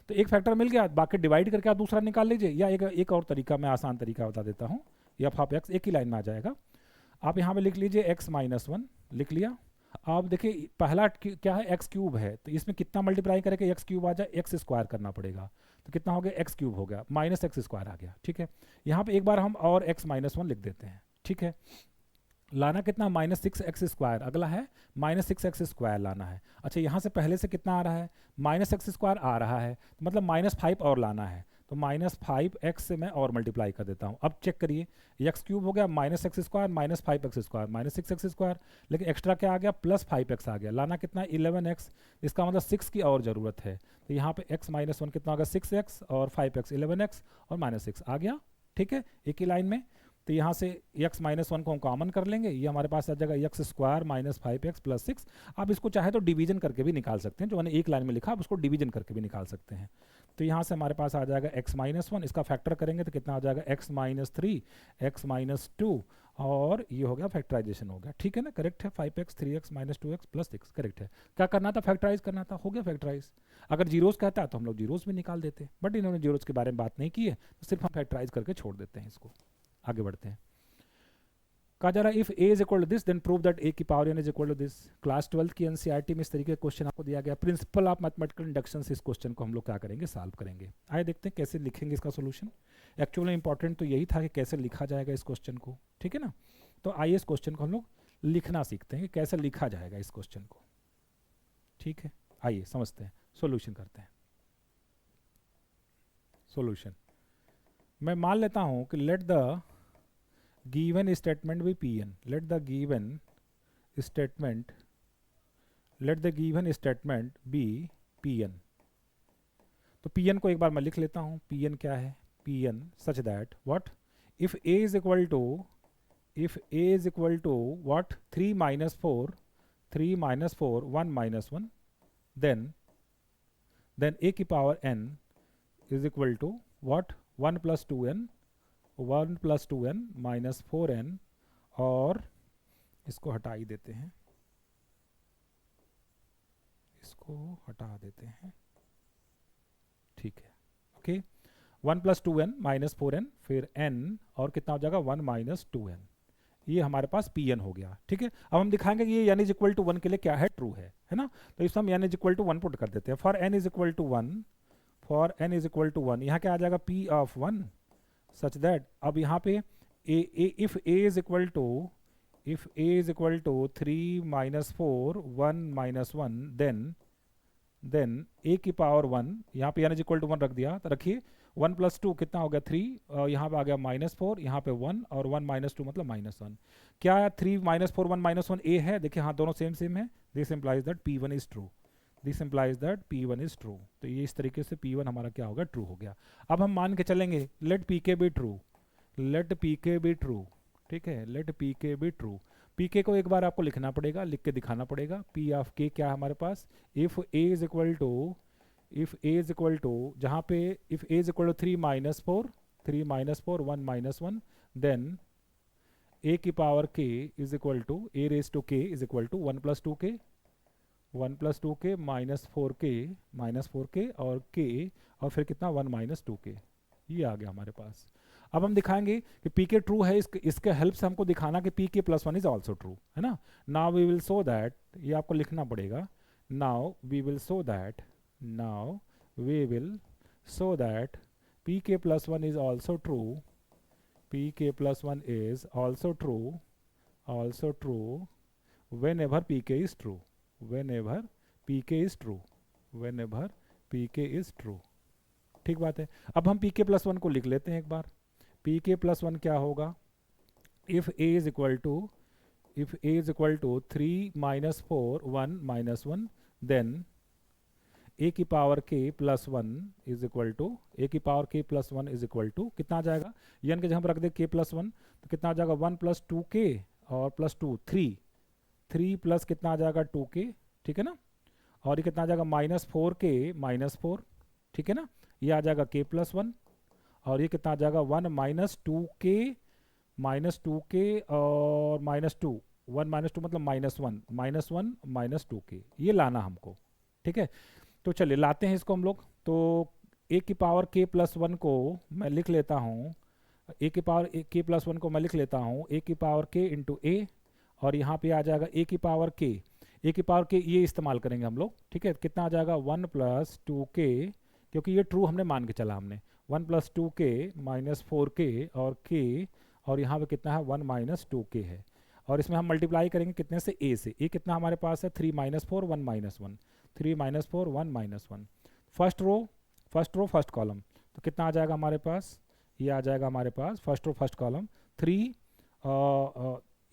तो एक फैक्टर मिल गया, बाकी डिवाइड करके आप दूसरा निकाल लीजिए, या एक और तरीका, मैं आसान तरीका बता देता हूँ। f ऑफ x एक ही लाइन में आ जाएगा। आप यहाँ पे लिख लीजिए x - 1 लिख लिया। आप देखिए पहला क्या है, x क्यूब है, तो इसमें कितना मल्टीप्लाई करके x क्यूब आ जाए, x स्क्वायर करना पड़ेगा। तो कितना हो गया, x क्यूब हो गया, -x² आ गया। ठीक है, यहाँ पे एक बार हम और x - 1 लिख देते हैं। ठीक है, लाना कितना, -6x²। अगला है -6x² लाना है। अच्छा, यहाँ से पहले से कितना आ रहा है, -x² आ रहा है, तो मतलब -5 और लाना है। तो -5x से मैं और मल्टीप्लाई कर देता हूँ। अब चेक करिए, x क्यूब हो गया -x² -5x², -6x², लेकिन एक्स्ट्रा क्या आ गया, +5x आ गया। लाना कितना, 11x। इसका मतलब 6 की और ज़रूरत है। तो यहाँ पे x - 1 कितना होगा, 6x और 5x 11x और -6 आ गया। ठीक है, एक ही लाइन में। तो यहाँ से x - 1 को हम कॉमन कर लेंगे, ये हमारे पास आ जाएगा x² - 5x + 6। आप इसको चाहे तो डिवीजन करके भी निकाल सकते हैं, जो मैंने एक लाइन में लिखा आप उसको डिवीजन करके भी निकाल सकते हैं। तो यहाँ से हमारे पास आ जाएगा x - 1, इसका फैक्टर करेंगे तो कितना आ जाएगा, x - 3, x - 2, और ये हो गया फैक्टराइजेशन हो गया। ठीक है ना, करेक्ट है, 5x 3x - 2x + 6 करेक्ट है। क्या करना था, फैक्टराइज करना था, हो गया फैक्टराइज। अगर जीरोस कहता है तो हम लोग जीरोस भी निकाल देते, बट इन्होंने जीरोस के बारे में बात नहीं की है, तो सिर्फ हम फैक्टराइज करके छोड़ देते हैं इसको। आगे बढ़ते हैं। कहा जा रहा है if a is equal to this then prove that a की power n is equal to this. Class 12 की एनसीईआरटी में इस तरीके का क्वेश्चन आपको दिया गया। प्रिंसिपल ऑफ मैथमेटिकल इंडक्शन से इस क्वेश्चन को हम लोग क्या करेंगे, सॉल्व करेंगे। आइए देखते हैं कैसे लिखेंगे इसका सोल्यूशन। एक्चुअली इंपॉर्टेंट तो यही था कि कैसे लिखा जाएगा इस क्वेश्चन को। ठीक है ना, तो आइए इस क्वेश्चन को हम लोग लिखना सीखते हैं कि कैसे लिखा जाएगा इस क्वेश्चन को। ठीक है, आइए समझते हैं, सोल्यूशन करते हैं। सोल्यूशन मैं मान लेता हूँ कि let the given statement be pn, let the given statement be pn। तो pn को एक बार मैं लिख लेता हूँ। pn क्या है, pn such that what if a is equal to what 3 - 4 1 - 1 then a की power n is equal to what 1 + 2n - 4n, और इसको हटा ही देते हैं, इसको हटा देते हैं। ठीक है, ओके, 1 + 2n - 4n, फिर n, और कितना हो जाएगा 1 - 2n। ये हमारे पास pn हो गया। ठीक है, अब हम दिखाएंगे कि ये n इज इक्वल टू 1 के लिए क्या है, ट्रू है ना। तो इसमें हम n is equal to 1 put कर देते हैं। For n is equal to 1, यहाँ क्या आ जाएगा, p ऑफ 1 such that अब यहाँ पे if a is equal to 3 - 4 1 - 1 then a की पावर 1, यहाँ पे n इज इक्वल टू 1 रख दिया, तो रखिए 1 + 2 कितना हो गया 3, यहाँ पे आ गया -4, यहाँ पे 1, और 1 - 2 मतलब -1। क्या 3 - 4 1 - 1 a है, देखिए हाँ दोनों सेम सेम है। This implies that p1 is true, तो ये इस तरीके से p1 हमारा क्या होगा, ट्रू हो गया। अब हम मान के चलेंगे लेट pk बी ट्रू, ठीक है, let pk be true. pk को एक बार आपको लिखना पड़ेगा, लिख के दिखाना पड़ेगा। p ऑफ k क्या है हमारे पास, if a is equal to जहाँ पे if a is equal to 3 - 4 1 - 1 then A की power k is equal to A raise to k is equal to 1 plus 2k, 1 plus 2k minus four k और k, और फिर कितना 1 minus 2k, ये आ गया हमारे पास। अब हम दिखाएंगे कि पी के ट्रू है, इसके हेल्प से हमको दिखाना कि P K plus one is also true, है ना। Now we will show that, ये आपको लिखना पड़ेगा, now we will show that, now we will show that P K plus one is also true, P K plus one is also true whenever pk is true, whenever pk is true, whenever pk is true। ठीक बात है। अब हम pk plus one को लिख लेते हैं एक बार। pk प्लस वन क्या होगा, if a is equal to 3 minus 4 1 minus 1, then a की power k plus one is equal to, a की power k plus one is equal to कितना आ जाएगा, यानी कि जब हम रख दे k प्लस वन तो कितना आ जाएगा 1 प्लस 2k और प्लस 2 3 प्लस कितना आ जाएगा 2k, ठीक है ना, और ये कितना आ जाएगा माइनस 4k माइनस 4, ठीक है ना, ये आ जाएगा k प्लस वन, और ये कितना आ जाएगा 1 माइनस 2k और माइनस 2, 1 माइनस 2 मतलब माइनस 1 माइनस 2k, ये लाना हमको, ठीक है। तो चलिए लाते हैं इसको हम लोग। तो a की पावर k प्लस वन को मैं लिख लेता हूँ, a की पावर k प्लस वन को मैं लिख लेता हूँ a की पावर k इंटू a, और यहाँ पे आ जाएगा a की पावर k, ये इस्तेमाल करेंगे हम लोग, ठीक है। कितना आ जाएगा 1 प्लस 2k, क्योंकि ये ट्रू हमने मान के चला, हमने 1 प्लस 2k माइनस 4k और k, और यहाँ पे कितना है 1 माइनस 2k है, और इसमें हम मल्टीप्लाई करेंगे कितने से, a से। a कितना हमारे पास है 3 minus 4 1 minus 1, 3 minus 4 1 minus 1, first row first column, तो कितना आ जाएगा हमारे पास, ये आ जाएगा हमारे पास फर्स्ट रो फर्स्ट कॉलम 3,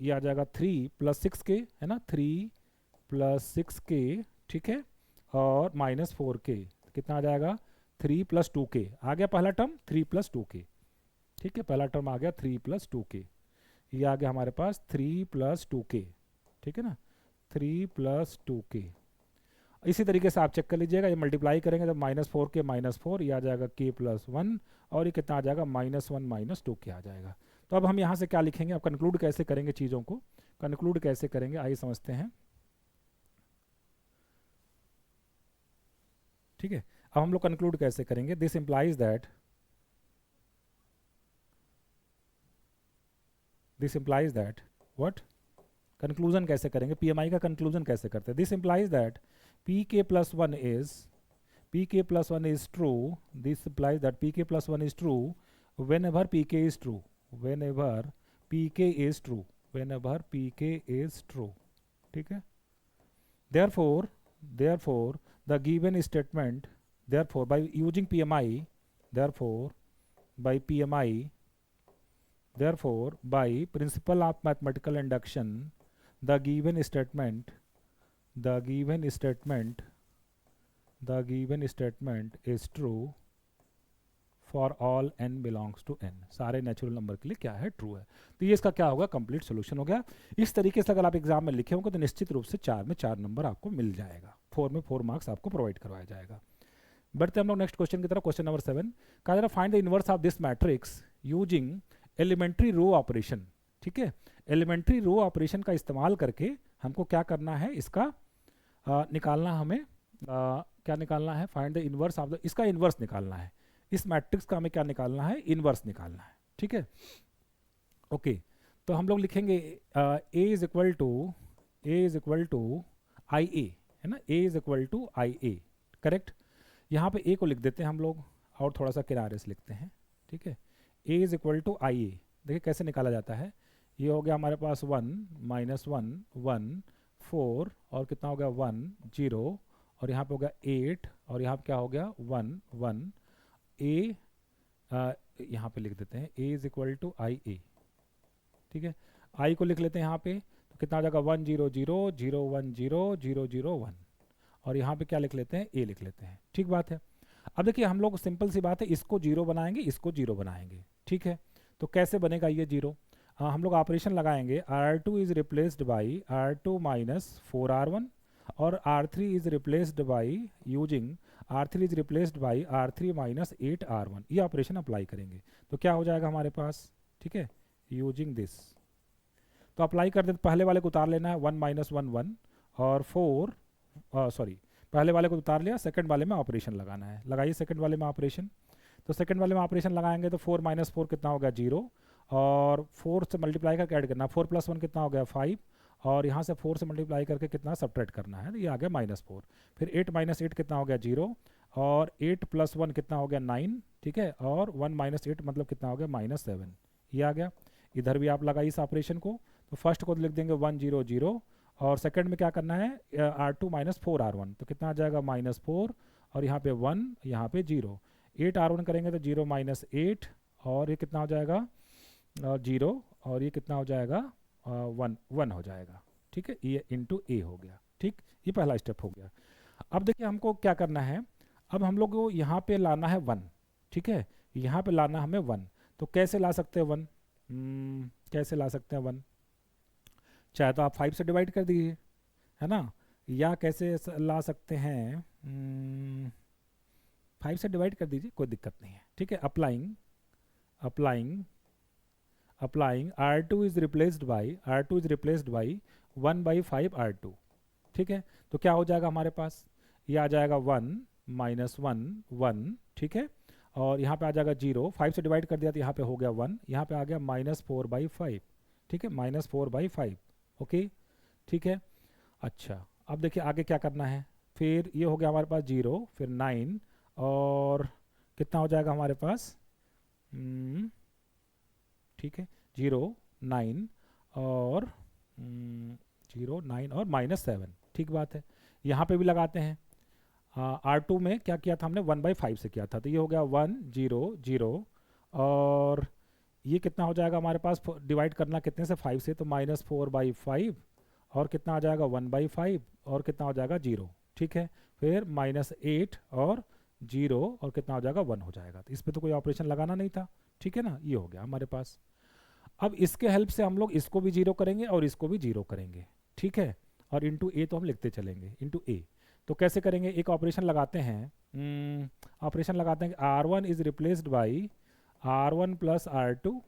ये आ जाएगा 3 प्लस 6k, है ना, 3 प्लस 6k, ठीक है, और माइनस 4k, कितना आ जाएगा 3 प्लस 2k, आ गया पहला टर्म 3 प्लस 2k, ठीक है, पहला टर्म आ गया 3 प्लस 2k, ये आ गया हमारे पास 3 प्लस 2k, ठीक है ना, 3 प्लस 2k। इसी तरीके से आप चेक कर लीजिएगा, ये मल्टीप्लाई करेंगे तो माइनस 4k माइनस 4, ये आ जाएगा k प्लस 1, और ये कितना आ जाएगा माइनस 1 माइनस 2k आ जाएगा। तो अब हम यहाँ से क्या लिखेंगे, अब कंक्लूड कैसे करेंगे चीज़ों को, कंक्लूड कैसे करेंगे आइए समझते हैं, ठीक है। अब हम लोग कंक्लूड कैसे करेंगे, this implies that what, conclusion कैसे करेंगे, पीएमआई का कंक्लूजन कैसे करते हैं, this implies that pk plus 1 is true, this implies that pk plus 1 is true whenever pk is true, whenever pk is true, ठीक है। therefore the given statement, therefore by using PMI, therefore by principle of mathematical induction, the given statement is true for all n belongs to n, सारे natural number के लिए क्या है, true है। तो ये इसका क्या होगा, कंप्लीट सोल्यूशन हो गया। इस तरीके से अगर आप एग्जाम में लिखे होंगे तो निश्चित रूप से 4 में 4 नंबर आपको मिल जाएगा, 4 में 4 मार्क्स आपको प्रोवाइड करवाया जाएगा। बढ़ते हम लोग नेक्स्ट क्वेश्चन की तरफ। क्वेश्चन नंबर 7 कहा जा रहा find the inverse of this matrix using elementary row operation, ठीक है। एलिमेंट्री रो ऑपरेशन का इस्तेमाल करके हमको क्या करना है, इसका निकालना हमें क्या निकालना है, find the inverse of the, इसका इनवर्स निकालना है, इस मैट्रिक्स का हमें क्या निकालना है, इनवर्स निकालना है, ठीक है। ओके तो हम लोग लिखेंगे a is equal to I A, है ना, a is equal to I A, correct. यहाँ पे a को लिख देते हैं हम लोग और थोड़ा सा किनारे से लिखते हैं, ठीक है। a is equal to I ए, देखिए कैसे निकाला जाता है, ये हो गया हमारे पास 1 माइनस 1 1 4 और कितना हो गया 1 0 और यहाँ पे हो गया 8 और यहाँ पे क्या हो गया 1 1, a यहाँ पे लिख देते हैं a is equal to I ए, ठीक है। i को लिख लेते हैं यहाँ पे, तो कितना आ जाएगा 1 0 0 0 1 0 0 0 1 और यहाँ पे क्या लिख लेते हैं, a लिख लेते हैं, ठीक बात है। अब देखिए हम लोग सिंपल सी बात है, इसको 0 बनाएंगे, इसको 0 बनाएंगे, ठीक है। तो कैसे बनेगा ये 0, हम लोग ऑपरेशन लगाएंगे, R2 is replaced by R2 minus 4R1 और R3 is replaced by using R3 is replaced by R3 minus 8R1, ये ऑपरेशन अप्लाई करेंगे तो क्या हो जाएगा हमारे पास, ठीक है, यूजिंग दिस तो अप्लाई कर देते, पहले वाले को उतार लेना है, 1 माइनस 1 1 और 4, सॉरी पहले वाले को उतार लिया, सेकंड वाले में ऑपरेशन लगाना है, लगाइए सेकंड वाले में ऑपरेशन। तो सेकंड वाले में ऑपरेशन लगाएंगे तो 4 माइनस 4 कितना हो गया 0, और 4 से मल्टीप्लाई करके ऐड करना, 4 प्लस 1 कितना हो गया 5, और यहाँ से 4 से मल्टीप्लाई करके कितना सब्ट्रैक्ट करना है, तो ये आ गया -4। फिर 8 माइनस 8 कितना हो गया 0, और 8 प्लस 1 कितना हो गया 9, ठीक है, और 1 माइनस 8 मतलब कितना हो गया -7, ये आ गया। इधर भी आप लगाइए इस ऑपरेशन को, तो फर्स्ट को लिख देंगे 1 0 0, और सेकंड में क्या करना है R2 माइनस 4 R1, तो कितना आ जाएगा -4, और यहाँ पे 1, यहाँ पे 0, 8 R1 करेंगे तो 0 माइनस 8, और ये कितना हो जाएगा 0, और ये कितना हो जाएगा 1 1 हो जाएगा, ठीक है, ये इंटू ए हो गया, ठीक, ये पहला स्टेप हो गया। अब देखिए हमको क्या करना है, अब हम लोग को यहाँ पे लाना है 1, ठीक है, यहाँ पे लाना हमें 1, तो कैसे ला सकते हैं 1, कैसे ला सकते हैं 1, चाहे तो आप 5 से डिवाइड कर दीजिए, है ना, या कैसे ला सकते हैं 5 से डिवाइड कर दीजिए, कोई दिक्कत नहीं है, ठीक है। Applying applying applying R2 is replaced by 1/5 R2, ठीक है। तो क्या हो जाएगा हमारे पास, ये आ जाएगा 1 माइनस 1 1, ठीक है, और यहाँ पे आ जाएगा 0, 5 से डिवाइड कर दिया तो यहाँ पे हो गया 1, यहाँ पे आ गया -4/5, ठीक है, -4/5, ओके, ठीक है। अच्छा अब देखिए आगे क्या करना है, फिर ये हो गया हमारे पास 0, फिर 9, और कितना हो जाएगा हमारे पास, ठीक है, 0 9 और 0 9 और -7, ठीक बात है। यहाँ पे भी लगाते हैं, R2 में क्या किया था हमने 1/5 से किया था, तो ये हो गया 1 0 0, और ये कितना हो जाएगा हमारे पास, डिवाइड करना कितने से 5 से, तो -4/5, और कितना आ जाएगा 1/5, और कितना हो जाएगा 0, ठीक है, फिर -8 और 0, और कितना हो जाएगा 1 हो जाएगा, तो इस पर तो कोई ऑपरेशन लगाना नहीं था, ठीक है ना, ये हो गया हमारे पास। अब इसके हेल्प से हम लोग इसको भी 0 करेंगे और इसको भी 0 करेंगे, ठीक है, और इंटू ए तो हम लिखते चलेंगे, इंटू ए। तो कैसे करेंगे, एक ऑपरेशन लगाते हैं, ऑपरेशन लगाते हैं R1 is replaced by R1 plus R2,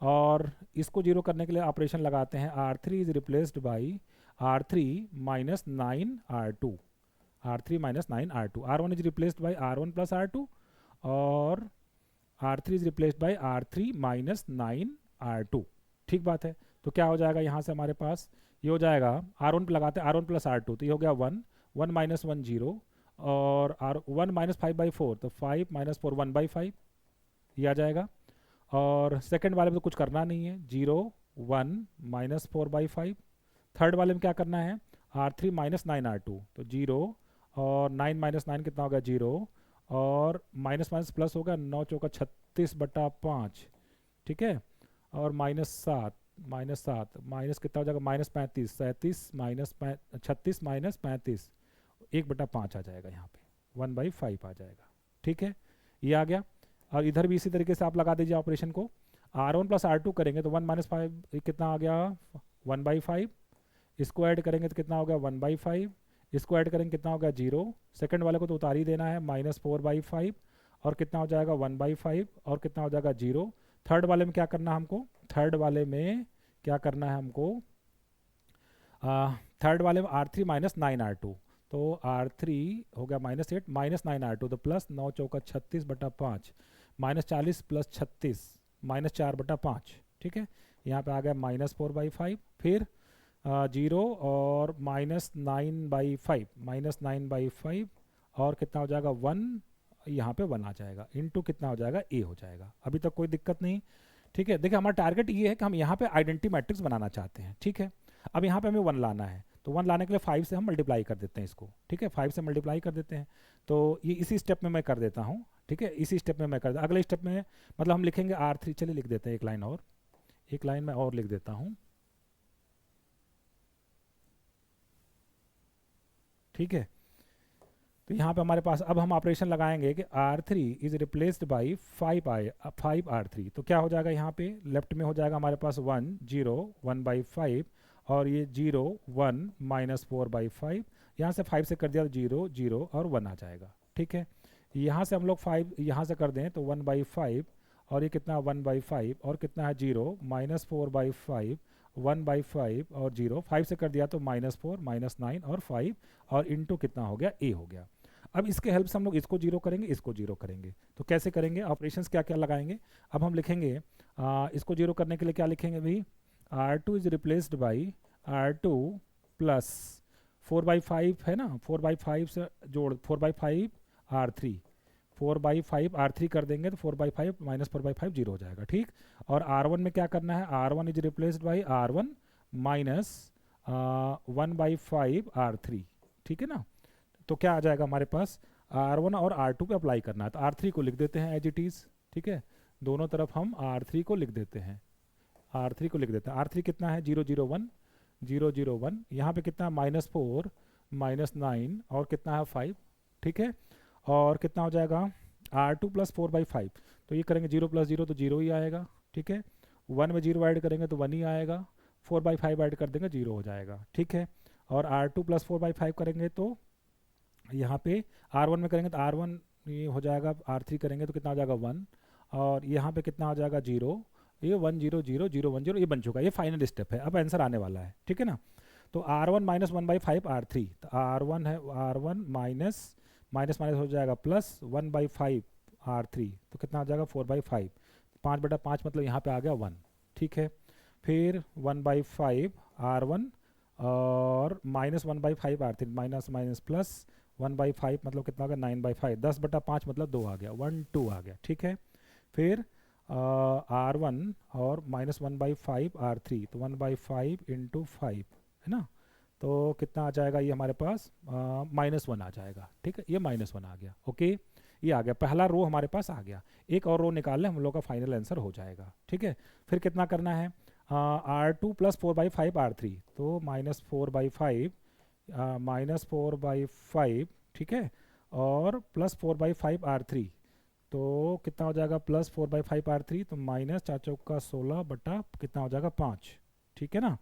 और इसको 0 करने के लिए ऑपरेशन लगाते हैं R3 is replaced by R3 minus 9 R2, R3 minus 9 R2, R1 is replaced by R1 plus R2, और R3 is replaced by R3 minus 9 R2, ठीक बात है। तो क्या हो जाएगा यहाँ से हमारे पास, ये हो जाएगा R1 पे लगाते हैं R1 प्लस R2, तो ये हो गया 1 1 माइनस 1 0, और R1 माइनस 5/4, तो 5 माइनस 4 1/5, ये आ जाएगा। और सेकंड वाले में तो कुछ करना नहीं है, 0 1 माइनस 4/5। थर्ड वाले में क्या करना है, R3 माइनस 9 R2, तो 0 और 9 माइनस 9 कितना होगा 0, और माइनस माइनस प्लस होगा, 9 चौका 36/5, ठीक है, और -7 माइनस कितना हो जाएगा -35, 37 माइनस 36 माइनस 35, 1/5 आ जाएगा, यहाँ पे 1/5 आ जाएगा, ठीक है, ये आ गया। और इधर भी इसी तरीके से आप लगा दीजिए ऑपरेशन को, R1 प्लस R2 करेंगे तो 1 माइनस 5 कितना आ गया 1/5, इसको ऐड करेंगे तो कितना हो गया 1/5, इसको ऐड करेंगे कितना हो गया 0, सेकंड वाले को तो उतार ही देना है -4/5, और कितना हो जाएगा 1/5, और कितना हो जाएगा 0। थर्ड वाले में क्या करना है हमको, थर्ड वाले में क्या करना है हमको, थर्ड वाले में R3 माइनस 9 R2, तो R3 हो गया -8 माइनस 9 R2, तो प्लस 9 चौका 36/5, -40 प्लस 36 -4/5, ठीक है, यहाँ पे आ गया -4/5, फिर 0 और -9/5, और कितना हो जाएगा 1, यहाँ पे 1 आ जाएगा, इनटू कितना हो जाएगा ए हो जाएगा। अभी तक कोई दिक्कत नहीं, ठीक है। देखिए हमारा टारगेट ये है कि हम यहाँ पे आइडेंटिटी मैट्रिक्स बनाना चाहते हैं, ठीक है। अब यहाँ पे हमें 1 लाना है, तो 1 लाने के लिए 5 से हम मल्टीप्लाई कर देते हैं इसको, ठीक है, 5 से मल्टीप्लाई कर देते हैं। तो ये इसी स्टेप में मैं कर देता हूँ, ठीक है, इसी स्टेप में मैं कर, अगले स्टेप में मतलब हम लिखेंगे R3, चलिए लिख देते हैं एक लाइन और, एक लाइन में और लिख देता हूँ, ठीक है। तो यहाँ पे हमारे पास अब हम ऑपरेशन लगाएंगे कि R3 is replaced by 5 R3, तो क्या हो जाएगा यहाँ पे लेफ्ट में हो जाएगा हमारे पास 1 0 1/5, और ये 0 1 -4/5, यहाँ से 5 से कर दिया तो 0 0 और 1 आ जाएगा, ठीक है। यहाँ से हम लोग 5 यहाँ से कर दें तो 1/5, और ये कितना 1/5, और कितना है 0 -4/5, 1/5 और 0, 5 से कर दिया तो -4 -9 और 5 और इंटू कितना हो गया, a हो गया। अब इसके हेल्प से हम लोग इसको 0 करेंगे, इसको 0 करेंगे। तो कैसे करेंगे, ऑपरेशंस क्या क्या लगाएंगे। अब हम लिखेंगे इसको 0 करने के लिए क्या लिखेंगे भाई, R2 is replaced by R2 plus 4/5 है ना, 4/5 से जोड़ 4/5 R3, 4/5 R3 कर देंगे तो 4/5 -4/5 0 हो जाएगा, ठीक। और R1 में क्या करना है, R1 is replaced by R1 minus 1/5 R3, ठीक है ना। तो क्या आ जाएगा हमारे पास, R1 और R2 पे अप्लाई करना है, तो R3 को लिख देते हैं एज इट इज़, ठीक है। दोनों तरफ हम R3 को लिख देते हैं, R3 को लिख देते हैं। R3 कितना है, 0 0 1 0 0 1, यहाँ पे कितना है -4 -9 और कितना है 5, ठीक है। और कितना हो जाएगा R2 प्लस 4/5, तो ये करेंगे 0 प्लस 0 तो 0 ही आएगा, ठीक है। 1 में 0 ऐड करेंगे तो 1 ही आएगा, 4/5 ऐड कर देंगे 0 हो जाएगा, ठीक है। और R2 प्लस 4/5 करेंगे तो यहाँ पे R1 में करेंगे तो R1 ये हो जाएगा, R3 करेंगे तो कितना हो जाएगा 1, और यहाँ पे कितना हो जाएगा 0, ये 1 0 0 0 1 0, ये बन चुका है, ये फाइनल स्टेप है, अब आंसर आने वाला है, ठीक है ना। तो R1 माइनस 1/5 R3, तो R1 है, R1 माइनस माइनस माइनस हो जाएगा प्लस 1/5 R3, तो कितना हो जाएगा 4/5, 5/5 मतलब यहाँ पे आ गया 1, ठीक है। फिर 1/5 R1 और minus 1/5 R3, minus minus plus 1/5 मतलब कितना हो गया 9/5, 10/5 मतलब 2 आ गया, 1 2 आ गया, ठीक है। फिर R1 और माइनस 1/5 R3, तो 1/5 इंटू 5 है ना, तो कितना आ जाएगा ये हमारे पास -1 आ जाएगा, ठीक है। ये -1 आ गया, ओके, ये आ गया, पहला रो हमारे पास आ गया। एक और रो निकाल लें, हम लोग का फाइनल आंसर हो जाएगा, ठीक है। फिर कितना करना है, R2 प्लस 4/5 R3, तो -4/5 -4/5, ठीक है, और प्लस 4/5 R3, तो कितना हो जाएगा प्लस 4/5 R3, तो माइनस 4 चौका 16 बटा कितना हो जाएगा 5, ठीक है ना,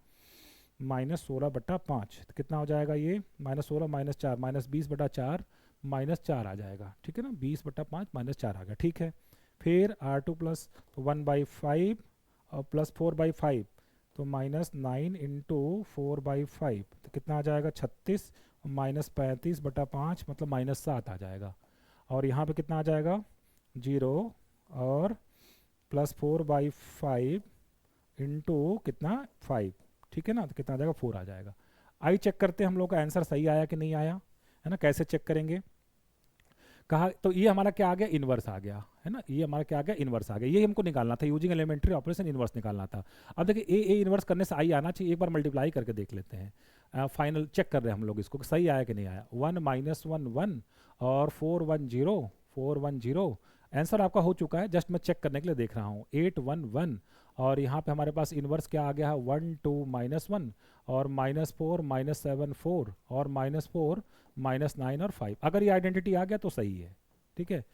-16/5, तो कितना हो जाएगा ये -16 -4 -20/4 -4 आ जाएगा, ठीक है ना, 20/5 -4 आ गया, ठीक है। फिर R2 प्लस 1/5 और प्लस 4/5, तो -9 इंटू 4/5, तो कितना आ जाएगा 36 -35/5 मतलब -7 आ जाएगा। और यहाँ पे कितना आ जाएगा 0 और प्लस 4/5 इंटू कितना 5, ठीक है ना, तो कितना आ जाएगा 4 आ जाएगा। आई चेक करते हैं हम लोग का आंसर सही आया कि नहीं आया, है ना। कैसे चेक करेंगे, कहा तो ये हमारा क्या आ गया, इन्वर्स आ गया, है ना, ये हमारा क्या आ गया, इन्वर्स आ गया। ये हमको निकालना था, यूजिंग एलिमेंट्री ऑपरेशन इन्वर्स निकालना था। अब देखिए ए इन्वर्स करने से आई आना चाहिए, एक बार मल्टीप्लाई करके देख लेते हैं। फाइनल चेक कर रहे हैं हम लोग इसको, सही आया कि नहीं आया। 1 -1 1 और 4 1 0 4 1 0, आंसर आपका हो चुका है, जस्ट मैं चेक करने के लिए देख रहा हूँ। 8 1 1 और यहाँ पे हमारे पास इन्वर्स क्या आ गया है 1 2 -1 और -4 -7 4 और -4 -9 और 5। अगर ये आइडेंटिटी आ गया तो सही है, ठीक है।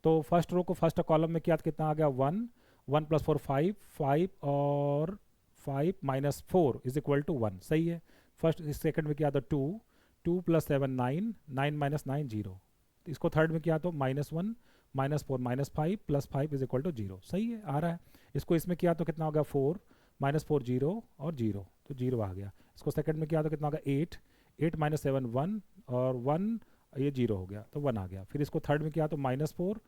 तो फर्स्ट रो को फर्स्ट कॉलम में किया तो कितना आ गया 1 1 प्लस 4 5 5 और 5 -4 इज इक्वल टू 1, सही है। फर्स्ट सेकंड में किया तो 2 2 प्लस 7 9 9 -9 0, इसको थर्ड में किया तो -1 -4 -5 प्लस 5 इज इक्वल टू 0, सही है, आ रहा है। इसको इसमें किया तो कितना हो गया 4 -4 0 और 0, तो 0 आ गया। इसको सेकंड में किया तो कितना हो गया 8 8 -7 1 और 1, ये 0 हो गया तो 1 आ गया। फिर इसको थर्ड में किया तो -4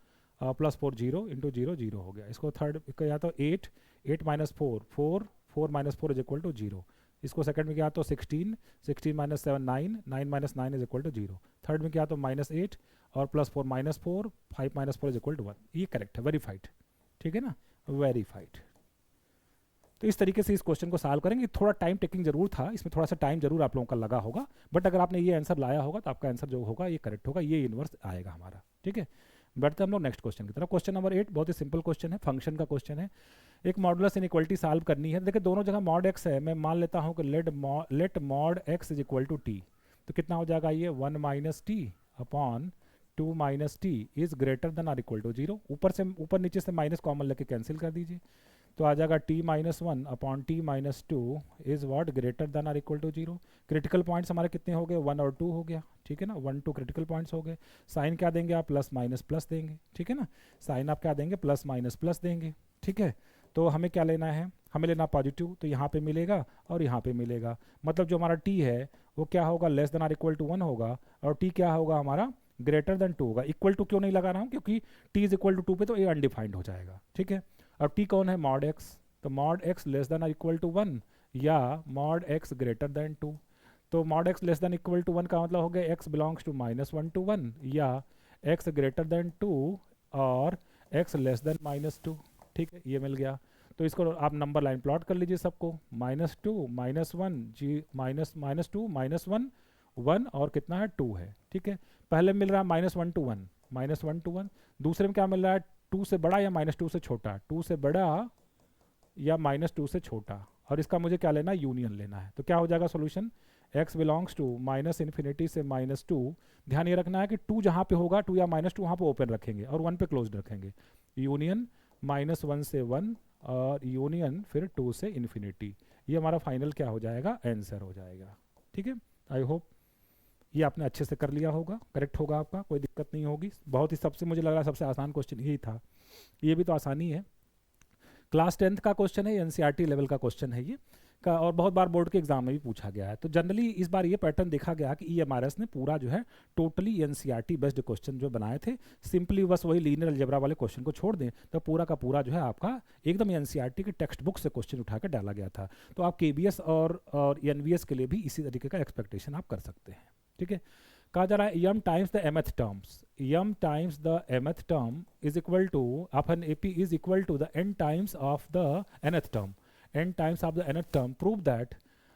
प्लस 4 0 इंटू 0 0 हो गया। इसको थर्ड किया तो 8 8 -4 4 4 -4 इज इक्वल टू 0। इसको सेकंड में किया तो 16 16 -7 9 9 -9 इज इक्वल टू 0। थर्ड में किया तो -8 और प्लस 4 -4 5 -4 इज इक्वल टू 1। ये करेक्ट है, वेरीफाइड, ठीक है ना, वेरीफाइड। तो इस तरीके से इस क्वेश्चन को सॉल्व करेंगे। थोड़ा टाइम टेकिंग जरूर था, इसमें थोड़ा सा टाइम जरूर आप लोगों का लगा होगा, बट अगर आपने ये आंसर लाया होगा तो आपका आंसर जो होगा ये करेक्ट होगा, ये इन्वर्स आएगा हमारा, ठीक है। बढ़ते हम लोग नेक्स्ट क्वेश्चन की तरफ। क्वेश्चन नंबर 8 बहुत ही सिंपल क्वेश्चन है, फंक्शन का क्वेश्चन है। एक मॉडुलस इनइक्वालिटी सॉल्व करनी है। देखिए दोनों जगह मॉड एक्स है, मैं मान लेता हूँ कि let mod X is equal to T, तो कितना हो जाएगा ये 1 minus T upon 2 minus T is greater than or equal to 0। ऊपर नीचे से माइनस कॉमन लेके कैंसिल कर दीजिए, तो आ जाएगा t -1 upon t -2 is what greater than or equal to 0। Critical points हमारे कितने हो गए 1 और 2 हो गया, ठीक है ना, 1 2 क्रिटिकल पॉइंट्स हो गए। साइन क्या देंगे आप प्लस माइनस प्लस देंगे, ठीक है ना, साइन आप क्या देंगे प्लस माइनस प्लस देंगे, ठीक है। तो हमें क्या लेना है, हमें लेना पॉजिटिव, तो यहाँ पे मिलेगा और यहाँ पे मिलेगा। मतलब जो हमारा टी है वो क्या होगा, less than or equal to 1 होगा, और टी क्या होगा हमारा, ग्रेटर देन 2 होगा। इक्वल टू क्यों नहीं लगा रहा हूँ, क्योंकि टी इज इक्वल टू 2 पे तो ये अनडिफाइंड हो जाएगा, ठीक है। अब टी कौन है, मॉड एक्स, तो mod X less than or equal to 1 या मॉड एक्स ग्रेटर देन 2। तो mod X less than equal to 1 का मतलब हो गया एक्स बिलोंग्स टू -1 to 1 या एक्स ग्रेटर देन 2 और एक्स लेस देन -2, ठीक है, ये मिल गया। तो इसको आप नंबर लाइन प्लॉट कर लीजिए सबको, -2 -1 जी -2 -1 1 और कितना है 2 है, ठीक है। पहले मिल रहा है -1 to 1 -1 to 1, दूसरे में क्या मिल रहा है, 2 से बड़ा या -2 से छोटा, 2 से बड़ा या -2 से छोटा, और इसका मुझे क्या लेना है, यूनियन लेना है। तो क्या हो जाएगा सोल्यूशन, x बिलोंग्स टू -∞ से -2। ध्यान ये रखना है कि 2 जहाँ पे होगा 2 या -2 वहाँ पे ओपन रखेंगे और 1 पे क्लोज रखेंगे, यूनियन -1 से 1 और यूनियन फिर 2 से इन्फिनिटी। ये हमारा फाइनल क्या हो जाएगा, आंसर हो जाएगा, ठीक है। आई होप ये आपने अच्छे से कर लिया होगा, करेक्ट होगा आपका, कोई दिक्कत नहीं होगी। बहुत ही सबसे मुझे लग रहा है सबसे आसान क्वेश्चन यही था, ये भी तो आसानी है, क्लास 10th का क्वेश्चन है, एनसीईआरटी लेवल का क्वेश्चन है ये का, और बहुत बार बोर्ड के एग्जाम में भी पूछा गया है। तो जनरली इस बार ये पैटर्न देखा गया कि ईएमआरएस ने पूरा जो है टोटली एनसीईआरटी बेस्ड क्वेश्चन जो बनाए थे, सिंपली बस वही लीनियर अलजेब्रा वाले क्वेश्चन को छोड़ दें तो पूरा का पूरा जो है आपका एकदम एनसीईआरटी के टेक्स्ट बुक से क्वेश्चन उठाकर डाला गया था। तो आप केबीएस और एनवीएस के लिए भी इसी तरीके का एक्सपेक्टेशन आप कर सकते हैं, ठीक है। कहा जा रहा है M times the mth terms, M times the mth term is equal to upon AP is equal to the n times of the nth term, n times of the nth term, prove that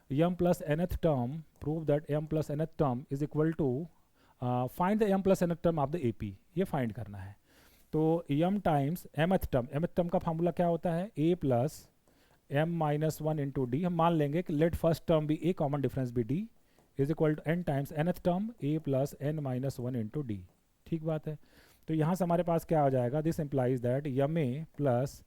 m plus nth term, prove that m plus nth term is equal to find the m plus nth term of the AP, ये find करना है। तो m times mth term का formula क्या होता है, a plus m minus 1 into D. हम मान लेंगे कि लेट फर्स्ट टर्म भी a, कॉमन डिफरेंस भी d, is equal to n times nth term a plus n minus 1 into D, ठीक बात है। तो यहाँ से हमारे पास क्या आ जाएगा, this implies that M A plus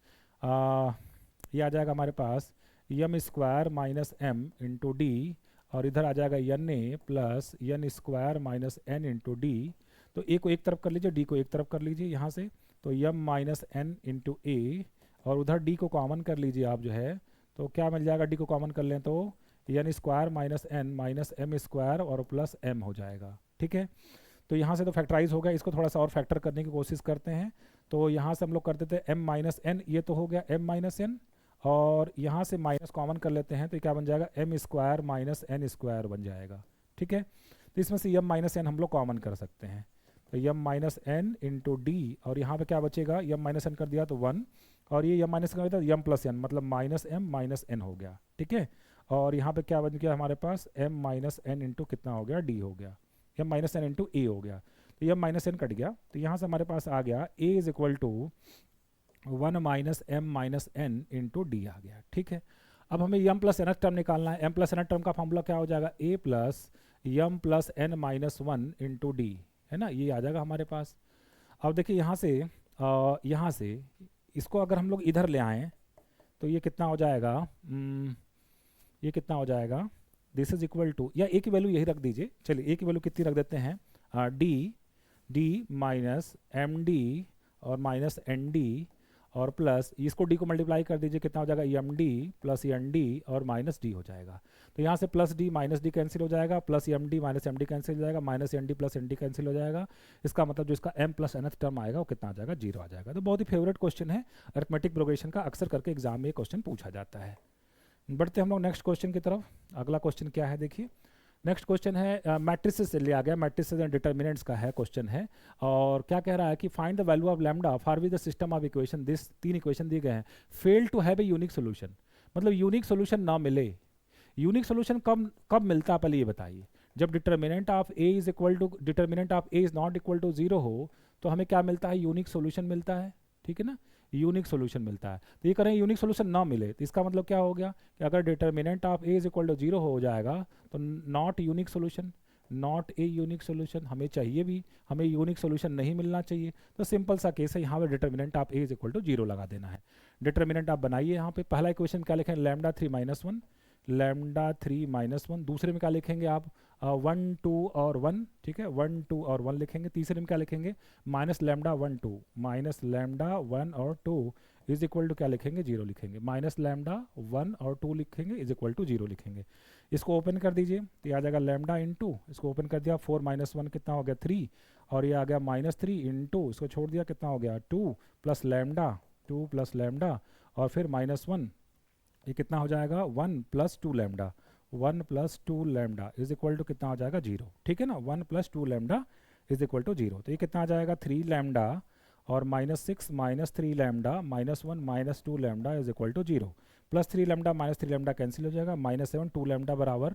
ये आ जाएगा हमारे पास M square minus M into D, और इधर आ जाएगा N A plus N square minus N into D. तो ए को एक तरफ कर लीजिए, डी को एक तरफ कर लीजिए यहाँ से, तो यम माइनस एन इंटू ए, और उधर डी को कॉमन कर लीजिए आप जो है, तो क्या मिल जाएगा, डी को कॉमन कर लें तो N square minus N minus M square और प्लस एम हो जाएगा, ठीक है। तो यहाँ से तो फैक्टराइज हो गया, इसको थोड़ा सा और फैक्टर करने की कोशिश करते हैं। तो यहाँ से हम लोग करते थे m माइनस एन, ये तो हो गया m माइनस एन, और यहाँ से माइनस कॉमन कर लेते हैं तो क्या बन जाएगा, m square minus N square बन जाएगा, ठीक है। तो इसमें से m माइनस एन हम लोग कॉमन कर सकते हैं, तो m minus N into D, और यहाँ पे क्या बचेगा, m माइनस एन कर दिया तो 1, और ये m माइनस कर दिया तो m प्लस एन, मतलब माइनस m माइनस एन हो गया, ठीक है। और यहाँ पे क्या बन गया हमारे पास, m माइनस एन इंटू कितना हो गया, d हो गया, m माइनस एन इंटू ए हो गया, तो m माइनस एन कट गया, तो यहाँ से हमारे पास आ गया a is equal to 1 minus M minus N into D आ गया, ठीक है। अब हमें यम प्लस एन टर्म निकालना है, एम प्लस एन टर्म का फॉर्मूला क्या हो जाएगा, A plus M plus N minus 1 into D, है ना, ये आ जाएगा हमारे पास। अब देखिए यहाँ से इसको अगर हम लोग इधर ले आएँ तो ये कितना हो जाएगा, ये कितना हो जाएगा, दिस इज इक्वल टू, या ए की वैल्यू यही रख दीजिए, चलिए ए की वैल्यू कितनी रख देते हैं, डी माइनस एम डी और माइनस एन डी, और प्लस इसको डी को मल्टीप्लाई कर दीजिए, कितना हो जाएगा, M D plus N D और माइनस डी हो जाएगा। तो यहाँ से plus D minus D cancel हो जाएगा, plus M D minus M D cancel हो जाएगा, minus N D plus N D cancel हो जाएगा। इसका मतलब जो इसका एम प्लस एनथ टर्म आएगा वो कितना आ जाएगा, 0 आ जाएगा। तो बहुत ही फेवरेट क्वेश्चन है अरिथमेटिक प्रोग्रेशन का, अक्सर करके एग्जाम में क्वेश्चन पूछा जाता है। बढ़ते हम लोग नेक्स्ट क्वेश्चन की तरफ। अगला क्वेश्चन क्या है, देखिए नेक्स्ट क्वेश्चन है मैट्रिसेस से लिया गया, मैट्रिसेस एंड डिटर्मिनेंट्स का है क्वेश्चन है, और क्या कह रहा है कि find the value of lambda for with the system of equation, this 3 equation दिए गए हैं, fail to have a unique solution, मतलब यूनिक सोल्यूशन ना मिले। यूनिक सोल्यूशन कब मिलता है, पहले ये बताइए। जब determinant of A is equal to, determinant of A is not equal to 0 हो तो हमें क्या मिलता है, यूनिक सोल्यूशन मिलता है, ठीक है ना, यूनिक सोल्यूशन मिलता है। तो ये करें यूनिक सोल्यूशन ना मिले तो इसका मतलब क्या हो गया कि अगर determinant of A is equal to 0 हो जाएगा तो not unique solution, not a unique solution, हमें चाहिए भी, हमें यूनिक सोल्यूशन नहीं मिलना चाहिए। तो सिंपल सा केस है, यहाँ पे determinant of A is equal to 0 लगा देना है। डिटर्मिनेंट आप बनाइए, यहाँ पे पहला इक्वेशन क्या लिखें, लैम्डा 3 माइनस 1, लैम्डा 3 माइनस 1। दूसरे में क्या लिखेंगे आप, 1 2 और 1, ठीक है, 1 2 और 1 लिखेंगे। तीसरे में क्या लिखेंगे, माइनस लैम्डा 1 2, माइनस लैम्डा 1 और 2 इज इक्वल टू क्या लिखेंगे, 0 लिखेंगे। माइनस लैम्डा 1 और 2 लिखेंगे इज इक्वल टू 0 लिखेंगे। इसको ओपन कर दीजिए तो ये आ जाएगा लैम्डा इंटू, इसको ओपन कर दिया 4 माइनस 1 कितना हो गया 3, और ये आ गया माइनस 3 इंटू, इसको छोड़ दिया कितना हो गया 2 प्लस लैम्डा, 2 प्लस लैम्डा और फिर माइनस 1, ये कितना हो जाएगा 1 plus 2 lambda, 1 plus 2 lambda is equal to कितना हो जाएगा 0, ठीक है ना। 1 plus 2 lambda is equal to 0, तो ये कितना आ जाएगा 3 लैम्डा और minus 6 minus 3 lambda minus 1 minus 2 lambda is equal to 0, plus 3 lambda minus 3 lambda cancel हो जाएगा, माइनस 7 2 लैम्डा बराबर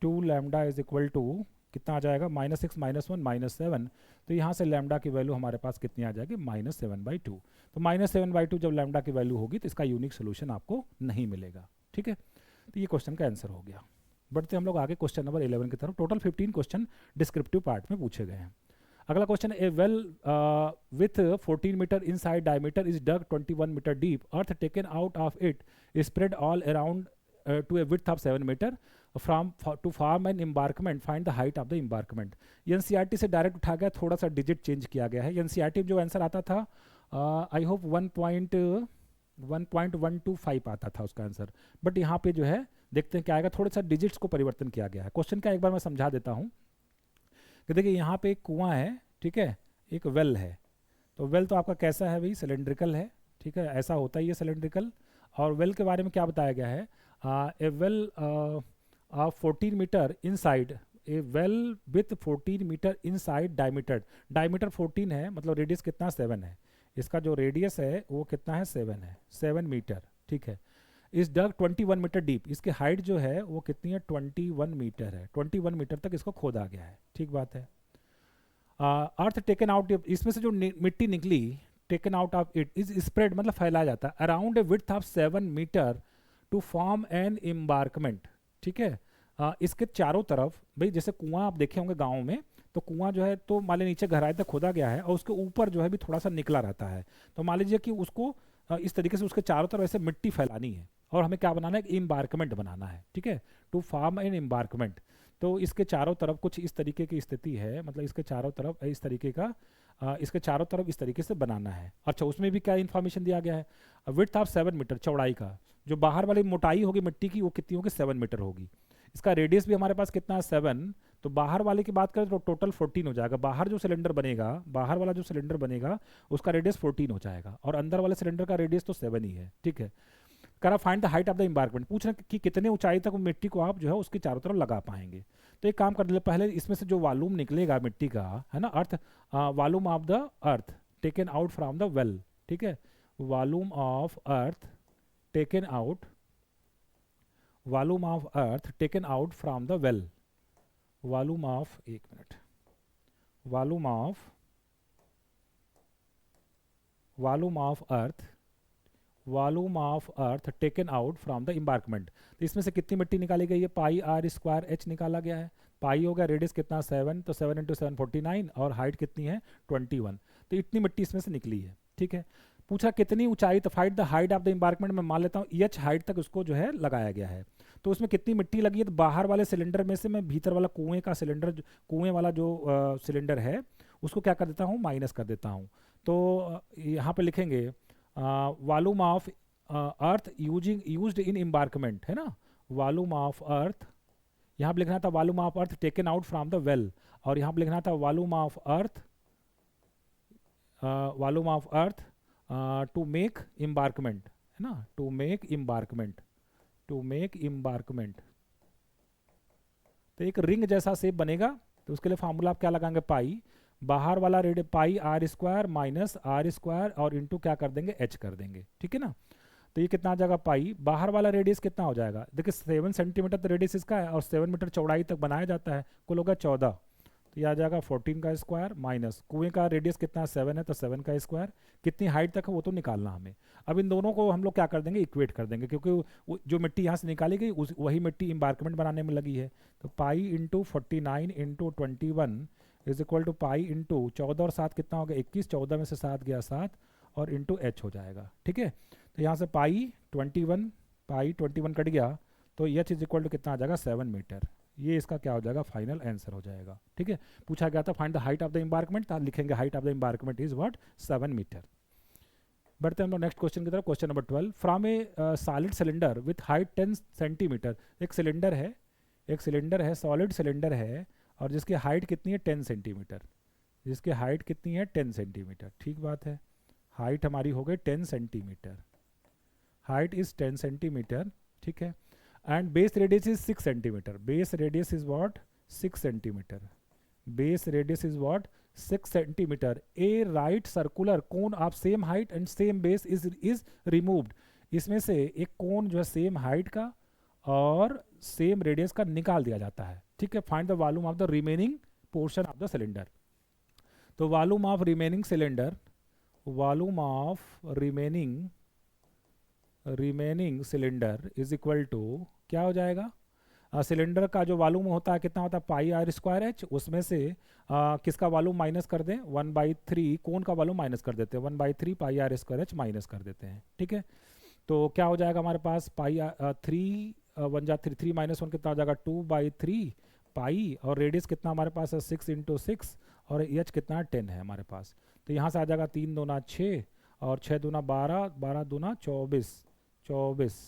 2 लैम्डा इज इक्वल टू कितना आ जाएगा माइनस 6 माइनस 1 माइनस 7, तो यहाँ से लैम्डा की वैल्यू हमारे पास कितनी आ जाएगी -7/2। तो -7/2 जब लैम्डा की वैल्यू होगी तो इसका यूनिक सोल्यूशन आपको नहीं मिलेगा, ठीक है। तो ये क्वेश्चन का आंसर हो गया। बढ़ते हम लोग आगे क्वेश्चन नंबर 11 की तरफ। टोटल 15 क्वेश्चन डिस्क्रिप्टिव पार्ट में पूछे गए हैं। अगला question, a well with 14 metre inside diameter is dug 21 metre deep, earth taken out of it spread all around to a width of 7 metre from to form an embankment, find the height of the embankment. NCERT से direct उठा गया, थोड़ा सा digit change किया गया है। NCERT जो answer आता था आई होप 1.125 आता था उसका आंसर, बट यहाँ पे जो है देखते हैं क्या आएगा, थोड़ा सा डिजिट्स को परिवर्तन किया गया है। क्वेश्चन का एक बार मैं समझा देता हूँ कि देखिए यहाँ पे एक कुआं है, ठीक है, एक वेल है। तो वेल तो आपका कैसा है भाई, सिलेंड्रिकल है, ठीक है, ऐसा होता ही है सिलेंड्रिकल। और वेल के बारे में क्या बताया गया है, a well of 14 metre inside, a well with 14 metre inside diameter, diameter 14 है मतलब रेडियस कितना 7 है, इसका जो रेडियस है वो कितना है 7 है, 7 मीटर, ठीक है। इस डग 21 मीटर डीप, इसकी हाइट जो है वो कितनी है 21 मीटर है, 21 मीटर तक इसको खोदा गया है, ठीक बात है। अर्थ टेकन आउट, इसमें से जो मिट्टी निकली taken out of it is spread मतलब फैलाया जाता है around a width of 7 metre to form an embankment, ठीक है। इसके चारों तरफ भाई जैसे कुआं आप देखे होंगे गाँव में, तो कुआं जो है तो मान लीजिए नीचे गहराई तक खोदा गया है और उसके ऊपर जो है भी थोड़ा सा निकला रहता है। तो मान लीजिए कि उसको इस तरीके से उसके चारों तरफ ऐसे मिट्टी फैलानी है और हमें क्या बनाना है, एक एम्बार्कमेंट बनाना है, ठीक है, टू फॉर्म एन एम्बार्कमेंट। तो इसके चारों तरफ कुछ इस तरीके की स्थिति है, मतलब इसके चारों तरफ इस तरीके का इसके चारों तरफ इस तरीके से बनाना है। अच्छा, उसमें भी क्या इन्फॉर्मेशन दिया गया है, विड्थ ऑफ 7 मीटर, चौड़ाई का जो बाहर वाली मोटाई होगी मिट्टी की वो कितनी होगी 7 मीटर होगी। इसका रेडियस भी हमारे पास कितना है 7, तो बाहर वाले की बात करें तो टोटल 14 हो जाएगा। बाहर जो सिलेंडर बनेगा, बाहर वाला जो सिलेंडर बनेगा उसका रेडियस 14 हो जाएगा और अंदर वाले सिलेंडर का रेडियस तो 7 ही है, ठीक है। करा find the height of the embankment, पूछ रहे हैं कि कितने ऊंचाई तक मिट्टी को आप जो है उसके चारों तरफ लगा पाएंगे। तो एक काम कर ले, पहले इसमें से जो वॉल्यूम निकलेगा मिट्टी का है ना, earth volume of the earth taken out from the well, ठीक है, volume of earth taken out, volume of earth taken out from the well, volume of, एक मिनट, volume of earth, volume of earth taken out from the embankment. तो इसमें से कितनी मिट्टी निकाली गई है, पाई आर स्क्वायर एच निकाला गया है। पाई हो गया रेडियस कितना 7, तो 7 × 7 49 और हाइट कितनी है 21, तो इतनी मिट्टी इसमें से निकली है, ठीक है। पूछा कितनी ऊंचाई, तो find the height of the embankment, मैं मान लेता हूँ एच हाइट तक उसको जो है लगाया गया है। तो उसमें कितनी मिट्टी लगी है, तो बाहर वाले सिलेंडर में से मैं भीतर वाला कुएं का सिलेंडर, कुएं वाला जो सिलेंडर है उसको क्या कर देता हूँ, माइनस कर देता हूँ। तो यहाँ पे लिखेंगे volume of earth used in embankment, है ना, वॉल्यूम ऑफ अर्थ, यहाँ पे लिखना था volume of earth taken out from the well, और यहाँ पे लिखना था volume of earth, volume of earth to make embankment, है ना, to make embankment, to make embankment. तो एक रिंग जैसा शेप बनेगा, तो उसके लिए फार्मूला आप क्या लगाएंगे, पाई, बाहर वाला radius pi R square minus R square और इंटू क्या कर देंगे एच कर देंगे, ठीक है ना। तो ये कितना आ जाएगा पाई, बाहर वाला रेडियस कितना हो जाएगा, देखिए 7 सेंटीमीटर तो रेडियस इसका है और 7 मीटर चौड़ाई तक बनाया जाता है, कुल होगा 14, तो ये आ जाएगा 14 का स्क्वायर माइनस कुएं का रेडियस कितना 7 है तो 7 का स्क्वायर, कितनी हाइट तक है वो तो निकालना हमें। अब इन दोनों को हम लोग क्या कर देंगे, इक्वेट कर देंगे, क्योंकि जो मिट्टी यहाँ से निकाली गई वही मिट्टी एम्बार्कमेंट बनाने में लगी है। तो pi into 49 into 21 is equal to pi into 14 और 7 कितना हो गया 21, 14 में से 7 गया 7 और इंटू एच हो जाएगा, ठीक है। तो यहाँ से पाई 21 कट गया तो एच इज इक्वल टू कितना आ जाएगा 7 मीटर, ये इसका क्या हो जाएगा, फाइनल आंसर हो जाएगा। ठीक है, पूछा गया था find the height of the embankment, तो लिखेंगे height of the embankment is what, 7 metre. बढ़ते हैं हम लोग नेक्स्ट क्वेश्चन की तरफ। Question number 12, from a solid cylinder with height 10 centimetre. एक सिलेंडर है, एक सिलेंडर है, सॉलिड सिलेंडर है, और जिसकी हाइट कितनी है 10 सेंटीमीटर, जिसकी हाइट कितनी है 10 सेंटीमीटर। ठीक बात है, हाइट हमारी हो गई 10 सेंटीमीटर, हाइट इज 10 सेंटीमीटर। ठीक है, and base radius is 6 centimetre, base radius is what 6 centimetre, base radius is what 6 centimetre. A right circular cone of same height and same base is removed. इसमें से एक कोन जो है same height का और same radius का निकाल दिया जाता है। ठीक है, find the volume of the remaining portion of the cylinder. तो volume of remaining cylinder, volume of remaining cylinder is equal to क्या हो जाएगा, सिलेंडर का जो वॉल्यूम होता है कितना होता है पाई आर स्क्वायर एच, उसमें से किसका वॉल्यूम माइनस कर दें 1/3, कोन का वॉल्यूम माइनस कर देते हैं 1/3 पाई आर स्क्वायर एच माइनस कर देते हैं। ठीक है, तो क्या हो जाएगा हमारे पास पाई 3 1 जा 3 3 - 1 कितना हो जाएगा 2/3 पाई, और रेडियस कितना हमारे पास है 6 × 6, और एच कितना 10 है हमारे पास। तो यहाँ से आ जाएगा 3 दूना 6 और 6 दूना 12, 12 दूना 24, 24।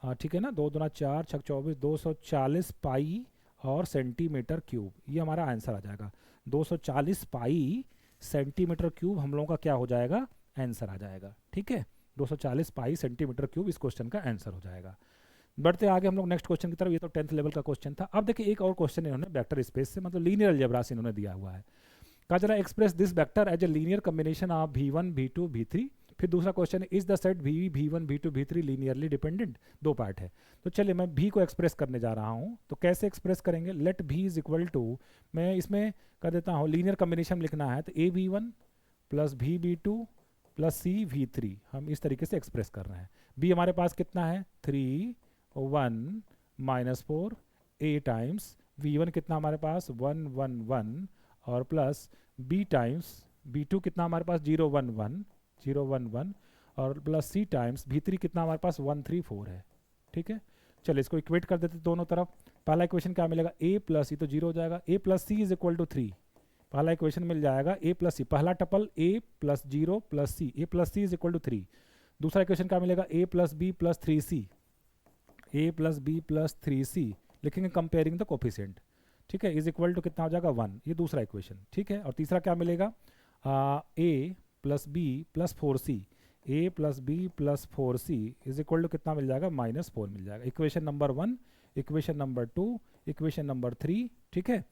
हाँ ठीक है ना, 2 दूना 4 6 24, 240 पाई और सेंटीमीटर क्यूब, ये हमारा आंसर आ जाएगा। 240 पाई सेंटीमीटर क्यूब हम लोगों का क्या हो जाएगा, आंसर आ जाएगा। ठीक है, 240 पाई सेंटीमीटर क्यूब इस क्वेश्चन का आंसर हो जाएगा। बढ़ते आगे हम लोग नेक्स्ट क्वेश्चन की तरफ। ये तो 10th लेवल का क्वेश्चन था। अब देखिए एक और क्वेश्चन इन्होंने वेक्टर स्पेस से, मतलब लीनियर अलजेब्रा से इन्होंने दिया हुआ है। कहा जरा express this vector as a linear combination of v1 v2 v3। फिर दूसरा क्वेश्चन है is the set v1 v2 v3 linearly dependent. दो पार्ट है, तो चलिए मैं v को एक्सप्रेस करने जा रहा हूँ। तो कैसे एक्सप्रेस करेंगे, let v is equal to, मैं इसमें कर देता हूँ लीनियर कॉम्बिनेशन लिखना है तो a v1 plus v v2 plus c v3, हम इस तरीके से एक्सप्रेस कर रहे हैं। b हमारे पास कितना है 3 1 -4 a टाइम्स v1 कितना हमारे पास 1 1 1 और प्लस b टाइम्स v2 कितना हमारे पास 0 1 1 0 1 1 और प्लस c टाइम्स v3 कितना हमारे पास 1 3 4 है। ठीक है, चलिए इसको इक्वेट कर देते दोनों तरफ। पहला इक्वेशन क्या मिलेगा a प्लस ये तो 0 हो जाएगा, a plus C is equal to 3। पहला इक्वेशन मिल जाएगा a प्लस सी, पहला tuple a plus 0 plus C, a plus C is equal to 3। दूसरा इक्वेशन क्या मिलेगा a plus B plus 3c, a plus B plus 3c लिखेंगे comparing the coefficient. ठीक है, इज इक्वल टू कितना हो जाएगा 1, ये दूसरा इक्वेशन। ठीक है, और तीसरा क्या मिलेगा a plus B plus 4c, a plus B plus 4c is equal to कितना मिल जाएगा -4 मिल जाएगा। Equation number 1, equation number 2, equation number 3। ठीक है,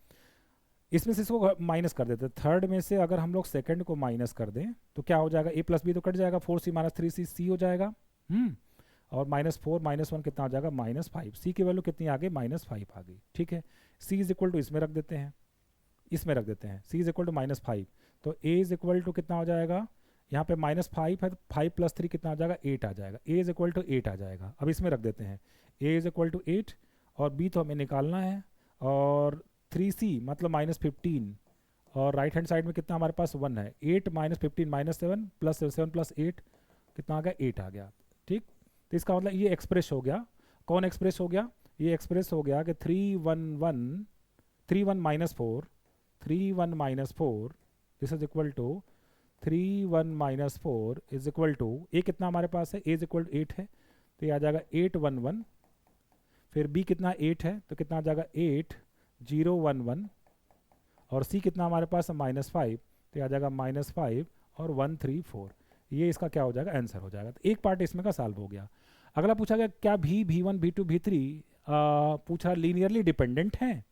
इसमें से इसको माइनस कर देते हैं। थर्ड में से अगर हम लोग सेकंड को माइनस कर दें तो क्या हो जाएगा, a प्लस बी तो कट जाएगा, 4c - 3c c हो जाएगा। और -4 -1 कितना हो जाएगा -5, c की वैल्यू कितनी आ गई -5 आ गई। ठीक है, c इज इक्वल टू इसमें रख देते हैं, इसमें रख देते हैं, c इज इक्वल टू -5, तो a इज इक्वल टू कितना हो जाएगा, यहाँ पे -5 है तो 5 + 3 कितना आ जाएगा 8 आ जाएगा, a इज इक्वल टू 8 आ जाएगा। अब इसमें रख देते हैं a इज इक्वल टू 8 और b तो हमें निकालना है, और 3c मतलब -15, और राइट हैंड साइड में कितना हमारे पास 1 है, 8 - 15 -7 प्लस 7 प्लस 8 कितना आ गया 8 आ गया। ठीक, तो इसका मतलब ये एक्सप्रेस हो गया, कौन एक्सप्रेस हो गया, ये एक्सप्रेस हो गया कि 3 1 -4 this is equal to 3 1 -4 is equal to a कितना हमारे पास है, ए इज इक्वल टू 8 है तो ये आ जाएगा 8 1 1, फिर बी कितना 8 है तो कितना आ जाएगा 8 0 1 1, और सी कितना हमारे पास है -5 तो आ जाएगा -5 और 1 3 4। ये इसका क्या हो जाएगा आंसर हो जाएगा। तो एक पार्ट इसमें का सॉल्व हो गया। अगला पूछा गया क्या v1 v2 v3 पूछा लीनियरली डिपेंडेंट है,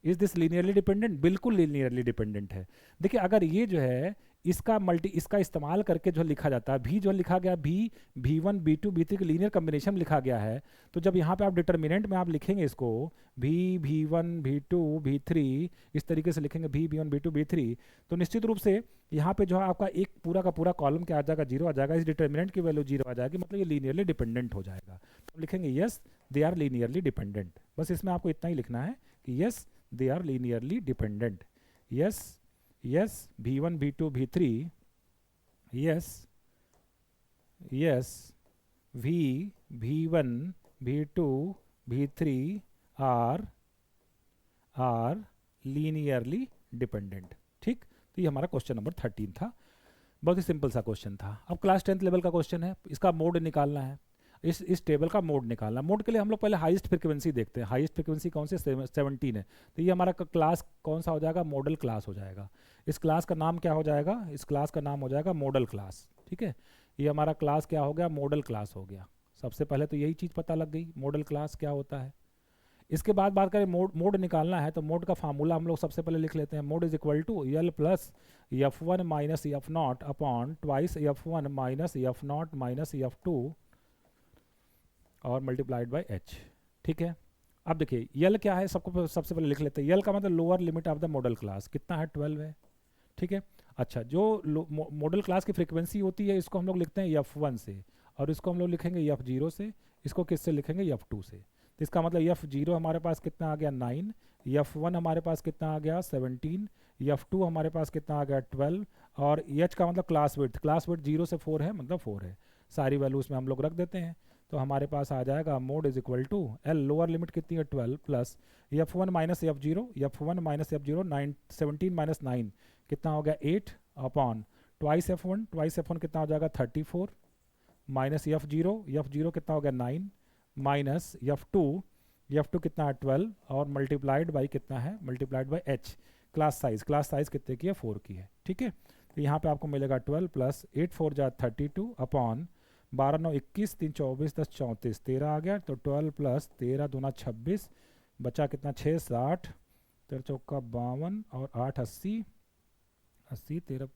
इज दिस लीनियरली डिपेंडेंट, बिल्कुल लीनियरली डिपेंडेंट है। देखिए अगर ये जो है इसका इस्तेमाल करके जो लिखा जाता है, भी जो लिखा गया v1 v2 v3 के लीनियर कॉम्बिनेशन में लिखा गया है, तो जब यहाँ पे आप डिटर्मिनेंट में आप लिखेंगे इसको v1 v2 v3 इस तरीके से लिखेंगे v1 v2 v3, तो निश्चित रूप से यहाँ पे जो है आपका एक पूरा का पूरा कॉलम क्या आ जाएगा 0 आ जाएगा, इस डिटर्मिनेंट की वैल्यू 0 आ जाएगी, मतलब ये लीनियरली डिपेंडेंट हो जाएगा। तो लिखेंगे yes they are linearly dependent, बस इसमें आपको इतना ही लिखना है कि yes they are linearly dependent. Yes yes v1 v2 v3 yes v1 v2 v3 are are linearly dependent. ठीक, तो ये हमारा क्वेश्चन नंबर 13 था। बहुत ही सिंपल सा क्वेश्चन था। अब क्लास 10th लेवल का क्वेश्चन है, इसका मोड निकालना है। इस टेबल का मोड निकालना। मोड के लिए हम लोग पहले हाईएस्ट फ्रीक्वेंसी देखते हैं। हाईएस्ट फ्रीक्वेंसी कौन सी? 17 है। तो ये हमारा क्लास कौन सा हो जाएगा? मॉडल क्लास हो जाएगा। इस क्लास का नाम क्या हो जाएगा? इस क्लास का नाम हो जाएगा मॉडल क्लास। ठीक है, ये हमारा क्लास क्या हो गया? मॉडल क्लास हो गया। सबसे पहले तो यही चीज़ पता लग गई, मॉडल क्लास क्या होता है। इसके बाद बात करें मोड निकालना है, तो मोड का फार्मूला हम लोग सबसे पहले लिख लेते हैं। Mode is equal to L plus F one minus F not upon twice F one minus F not minus F two और मल्टीप्लाइड बाई एच। ठीक है, अब देखिए यल क्या है, सबसे पहले लिख लेते हैं। यल का मतलब lower limit of the model class कितना है? 12 है। ठीक है, अच्छा, जो मॉडल क्लास की फ्रीक्वेंसी होती है इसको हम लोग लिखते हैं एफ वन से, और इसको हम लोग लिखेंगे एफ जीरो से। इसको किससे लिखेंगे? एफ टू से। तो इसका मतलब एफ जीरो हमारे पास कितना आ गया? 9। एफ वन हमारे पास कितना आ गया? 17। एफ टू हमारे पास कितना आ गया? 12। और एच का मतलब क्लास विड्थ। क्लास विड्थ 0 से 4 है, मतलब 4 है। सारी वैल्यूज में हम लोग रख देते हैं। तो हमारे पास आ जाएगा mode is equal to L, lower limit कितनी है? 12 प्लस F one minus F zero, F one minus F zero 9, 17 माइनस 9 कितना हो गया? 8 upon twice F one. Twice F one कितना हो जाएगा? 34 माइनस एफ जीरो कितना हो गया? 9 माइनस एफ टू कितना है? 12 और मल्टीप्लाइड बाई कितना है? Multiplied by H. Class size कितने की है? 4 की है। ठीक है, तो यहाँ पे आपको मिलेगा 12 प्लस 8 4 जा 32 अपॉन 12 9 21 3 24 10 34 13 आ गया। तो 12 प्लस 13 दूना 26, बचा कितना? 6 60, 13 चौका 52 और 8 80, 80 13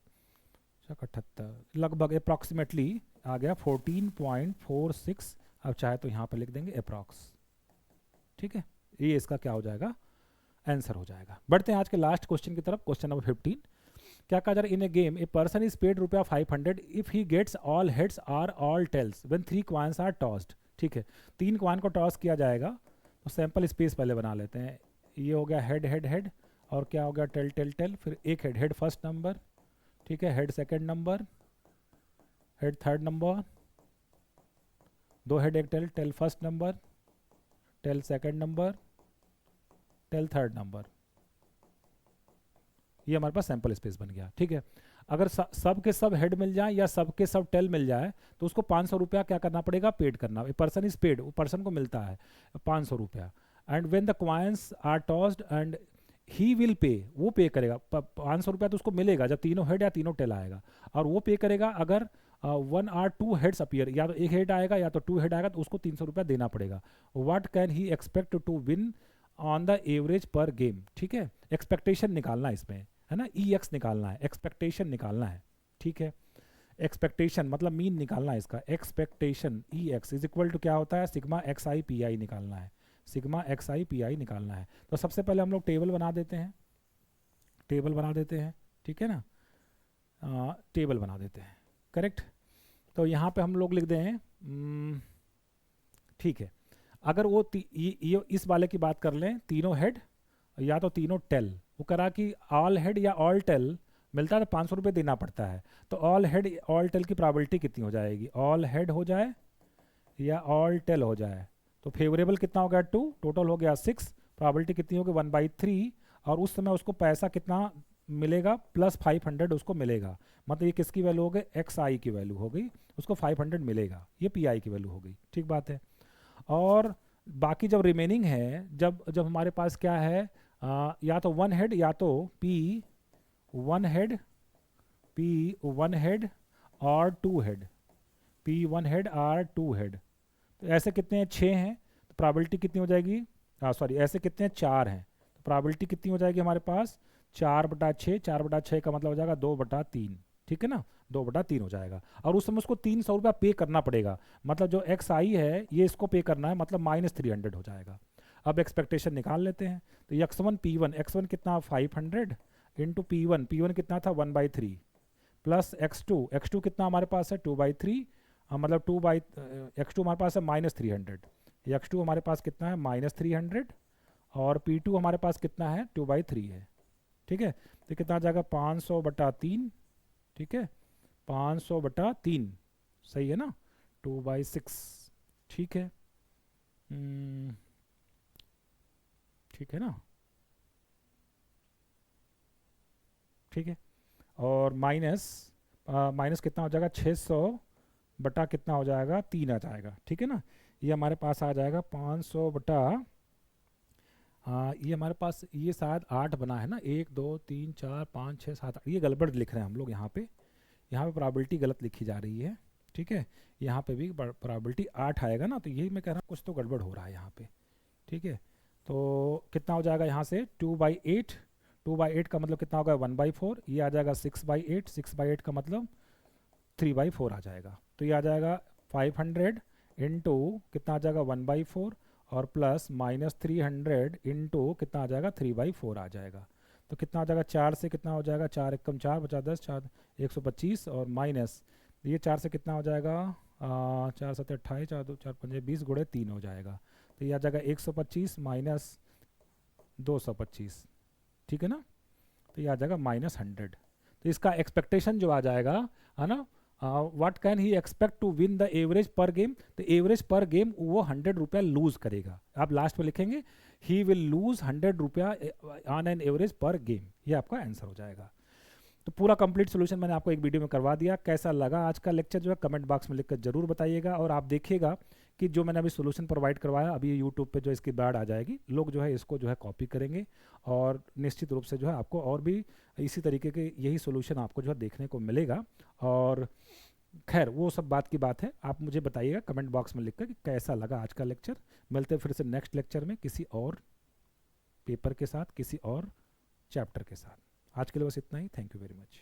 78, लगभग अप्रॉक्सीमेटली आ गया 14.46। अब चाहे तो यहाँ पर लिख देंगे अप्रॉक्स। ठीक है, ये इसका क्या हो जाएगा? आंसर हो जाएगा। बढ़ते हैं आज के लास्ट क्वेश्चन की तरफ, क्वेश्चन नंबर 15। क्या कहा जा रहा है? In a game a person is paid रुपया 500 if he gets all heads or all tails when 3 coins are tossed. ठीक है, 3 कॉइन को टॉस किया जाएगा। तो सैंपल स्पेस पहले बना लेते हैं। ये हो गया हेड हेड हेड, और क्या हो गया? Tail tail tail. फिर एक हेड, हेड फर्स्ट नंबर। ठीक है, head second number, head third number, 2 head एक tail, tail first number, tail second number, tail third number. ये हमारे पास सैंपल स्पेस बन गया। ठीक है, अगर सब के सब हेड मिल जाए या सब के सब टेल मिल जाए तो उसको 500 रुपया क्या करना पड़ेगा? पेड करना। ए पर्सन इज पेड, वो पर्सन को मिलता है 500 रुपया। And when the coins are tossed and he will pay, वो पे करेगा 500 रुपया, तो उसको मिलेगा जब तीनों हेड या तीनों टेल आएगा। और वो पे करेगा अगर 1 आर 2 हेड्स अपीयर, या तो एक हेड आएगा या तो 2 हेड आएगा, तो उसको 300 रुपया देना पड़ेगा। What can he expect to win on the average per game. ठीक है, एक्सपेक्टेशन निकालना है इसमें, है ना, ई एक्स निकालना है, एक्सपेक्टेशन निकालना है। ठीक है, एक्सपेक्टेशन मतलब मीन निकालना है इसका। Expectation E X is equal to क्या होता है? Sigma X I P I निकालना है। Sigma X I P I निकालना है। तो सबसे पहले हम लोग टेबल बना देते हैं। टेबल बना देते हैं, ठीक है ना, टेबल बना देते हैं। करेक्ट, तो यहाँ पे हम लोग लिख दें, ठीक है, अगर वो ये इस वाले की बात कर लें, तीनों हेड या तो तीनों टेल, वो करा कि ऑल हेड या ऑल टेल मिलता है तो 500 रुपये देना पड़ता है। तो ऑल हेड ऑल टेल की प्रोबेबिलिटी कितनी हो जाएगी? ऑल हेड हो जाए या ऑल टेल हो जाए, तो फेवरेबल कितना हो गया? 2, टोटल हो गया 6, प्रोबेबिलिटी कितनी होगी? 1/3। और उस समय उसको पैसा कितना मिलेगा? प्लस 500 उसको मिलेगा। मतलब ये किसकी वैल्यू हो गई? एक्स आई की वैल्यू हो गई, उसको 500 मिलेगा। ये पी आई की वैल्यू हो गई। ठीक बात है। और बाकी जब रिमेनिंग है, जब जब हमारे पास क्या है, या तो 1 हेड या तो पी 1 हेड, पी 1 हेड और 2 हेड, पी 1 हेड और 2 हेड। तो ऐसे कितने हैं? 6 हैं। तो प्रोबेबिलिटी कितनी हो जाएगी? सॉरी, ऐसे कितने हैं? 4 हैं। तो प्रोबेबिलिटी कितनी हो जाएगी हमारे पास? 4/6। 4/6 का मतलब हो जाएगा 2/3। ठीक है ना, 2/3 हो जाएगा। और उस समय उसको 300 रुपया पे करना पड़ेगा। मतलब जो एक्स आई है ये इसको पे करना है, मतलब -300 हो जाएगा। अब एक्सपेक्टेशन निकाल लेते हैं। तो x1 p1, x1 कितना? 500 इंटू p1, p1 कितना था? 1/3 प्लस x2 कितना हमारे पास है? 2/3, मतलब x2 हमारे पास है -300। x2 हमारे पास कितना है? -300। और p2 हमारे पास कितना है? 2/3 है। ठीक है, तो कितना आ जाएगा? 500/3। ठीक है, 500/3 सही है ना, 2/6। ठीक है, ठीक है ना। ठीक है। और माइनस माइनस कितना हो जाएगा, 600 बटा कितना हो जाएगा, 3 आ जाएगा, ठीक है ना। ये हमारे पास आ जाएगा 500 बटा ये हमारे पास ये शायद 8 बना है ना, 1 2 3 4 5 6 7 8, ये गड़बड़ लिख रहे हैं हम लोग यहाँ पे। यहाँ पे प्रोबेबिलिटी गलत लिखी जा रही है, ठीक है। यहाँ पे भी प्रोबेबिलिटी 8 आएगा ना, तो यही मैं कह रहा हूँ कुछ तो गड़बड़ हो रहा है यहाँ पे, ठीक है। तो कितना हो जाएगा यहाँ से 2/8, 2/8 का मतलब कितना होगा 1/4, ये आ जाएगा 6/8, 6/8 का मतलब 3/4 आ जाएगा। तो ये आ जाएगा 500 इंटू कितना आ जाएगा 1/4 और प्लस -300 इंटू कितना आ जाएगा 3/4 आ जाएगा। तो कितना आ जाएगा, 4 से कितना हो जाएगा, 4 एकम 4 बचा 10, 4 125 और माइनस ये 4 से कितना हो जाएगा 4 7 28, 4 2 4 5 20 गुणे 3 हो जाएगा। तो ये आ जाएगा 125 माइनस 225, ठीक है ना। तो ये आ जाएगा -100। तो इसका एक्सपेक्टेशन जो आ जाएगा है ना, what can he expect to win the average per game, तो एवरेज पर गेम वो 100 रुपया लूज करेगा। आप लास्ट में लिखेंगे ही विल लूज 100 रुपया on an average per game, ये आपका आंसर हो जाएगा। तो पूरा कंप्लीट सोल्यूशन मैंने आपको एक वीडियो में करवा दिया। कैसा लगा आज का लेक्चर जो है कमेंट बॉक्स में लिखकर जरूर बताइएगा। और आप देखिएगा कि जो मैंने अभी सोल्यूशन प्रोवाइड करवाया, अभी यूट्यूब पे जो इसकी बैड आ जाएगी, लोग जो है इसको जो है कॉपी करेंगे और निश्चित रूप से जो है आपको और भी इसी तरीके के यही सोल्यूशन आपको जो है देखने को मिलेगा। और खैर वो सब बात की बात है, आप मुझे बताइएगा कमेंट बॉक्स में लिखकर कि कैसा लगा आज का लेक्चर। मिलते हैं फिर से नेक्स्ट लेक्चर में किसी और पेपर के साथ, किसी और चैप्टर के साथ। आज के लिए बस इतना ही। Thank you very much.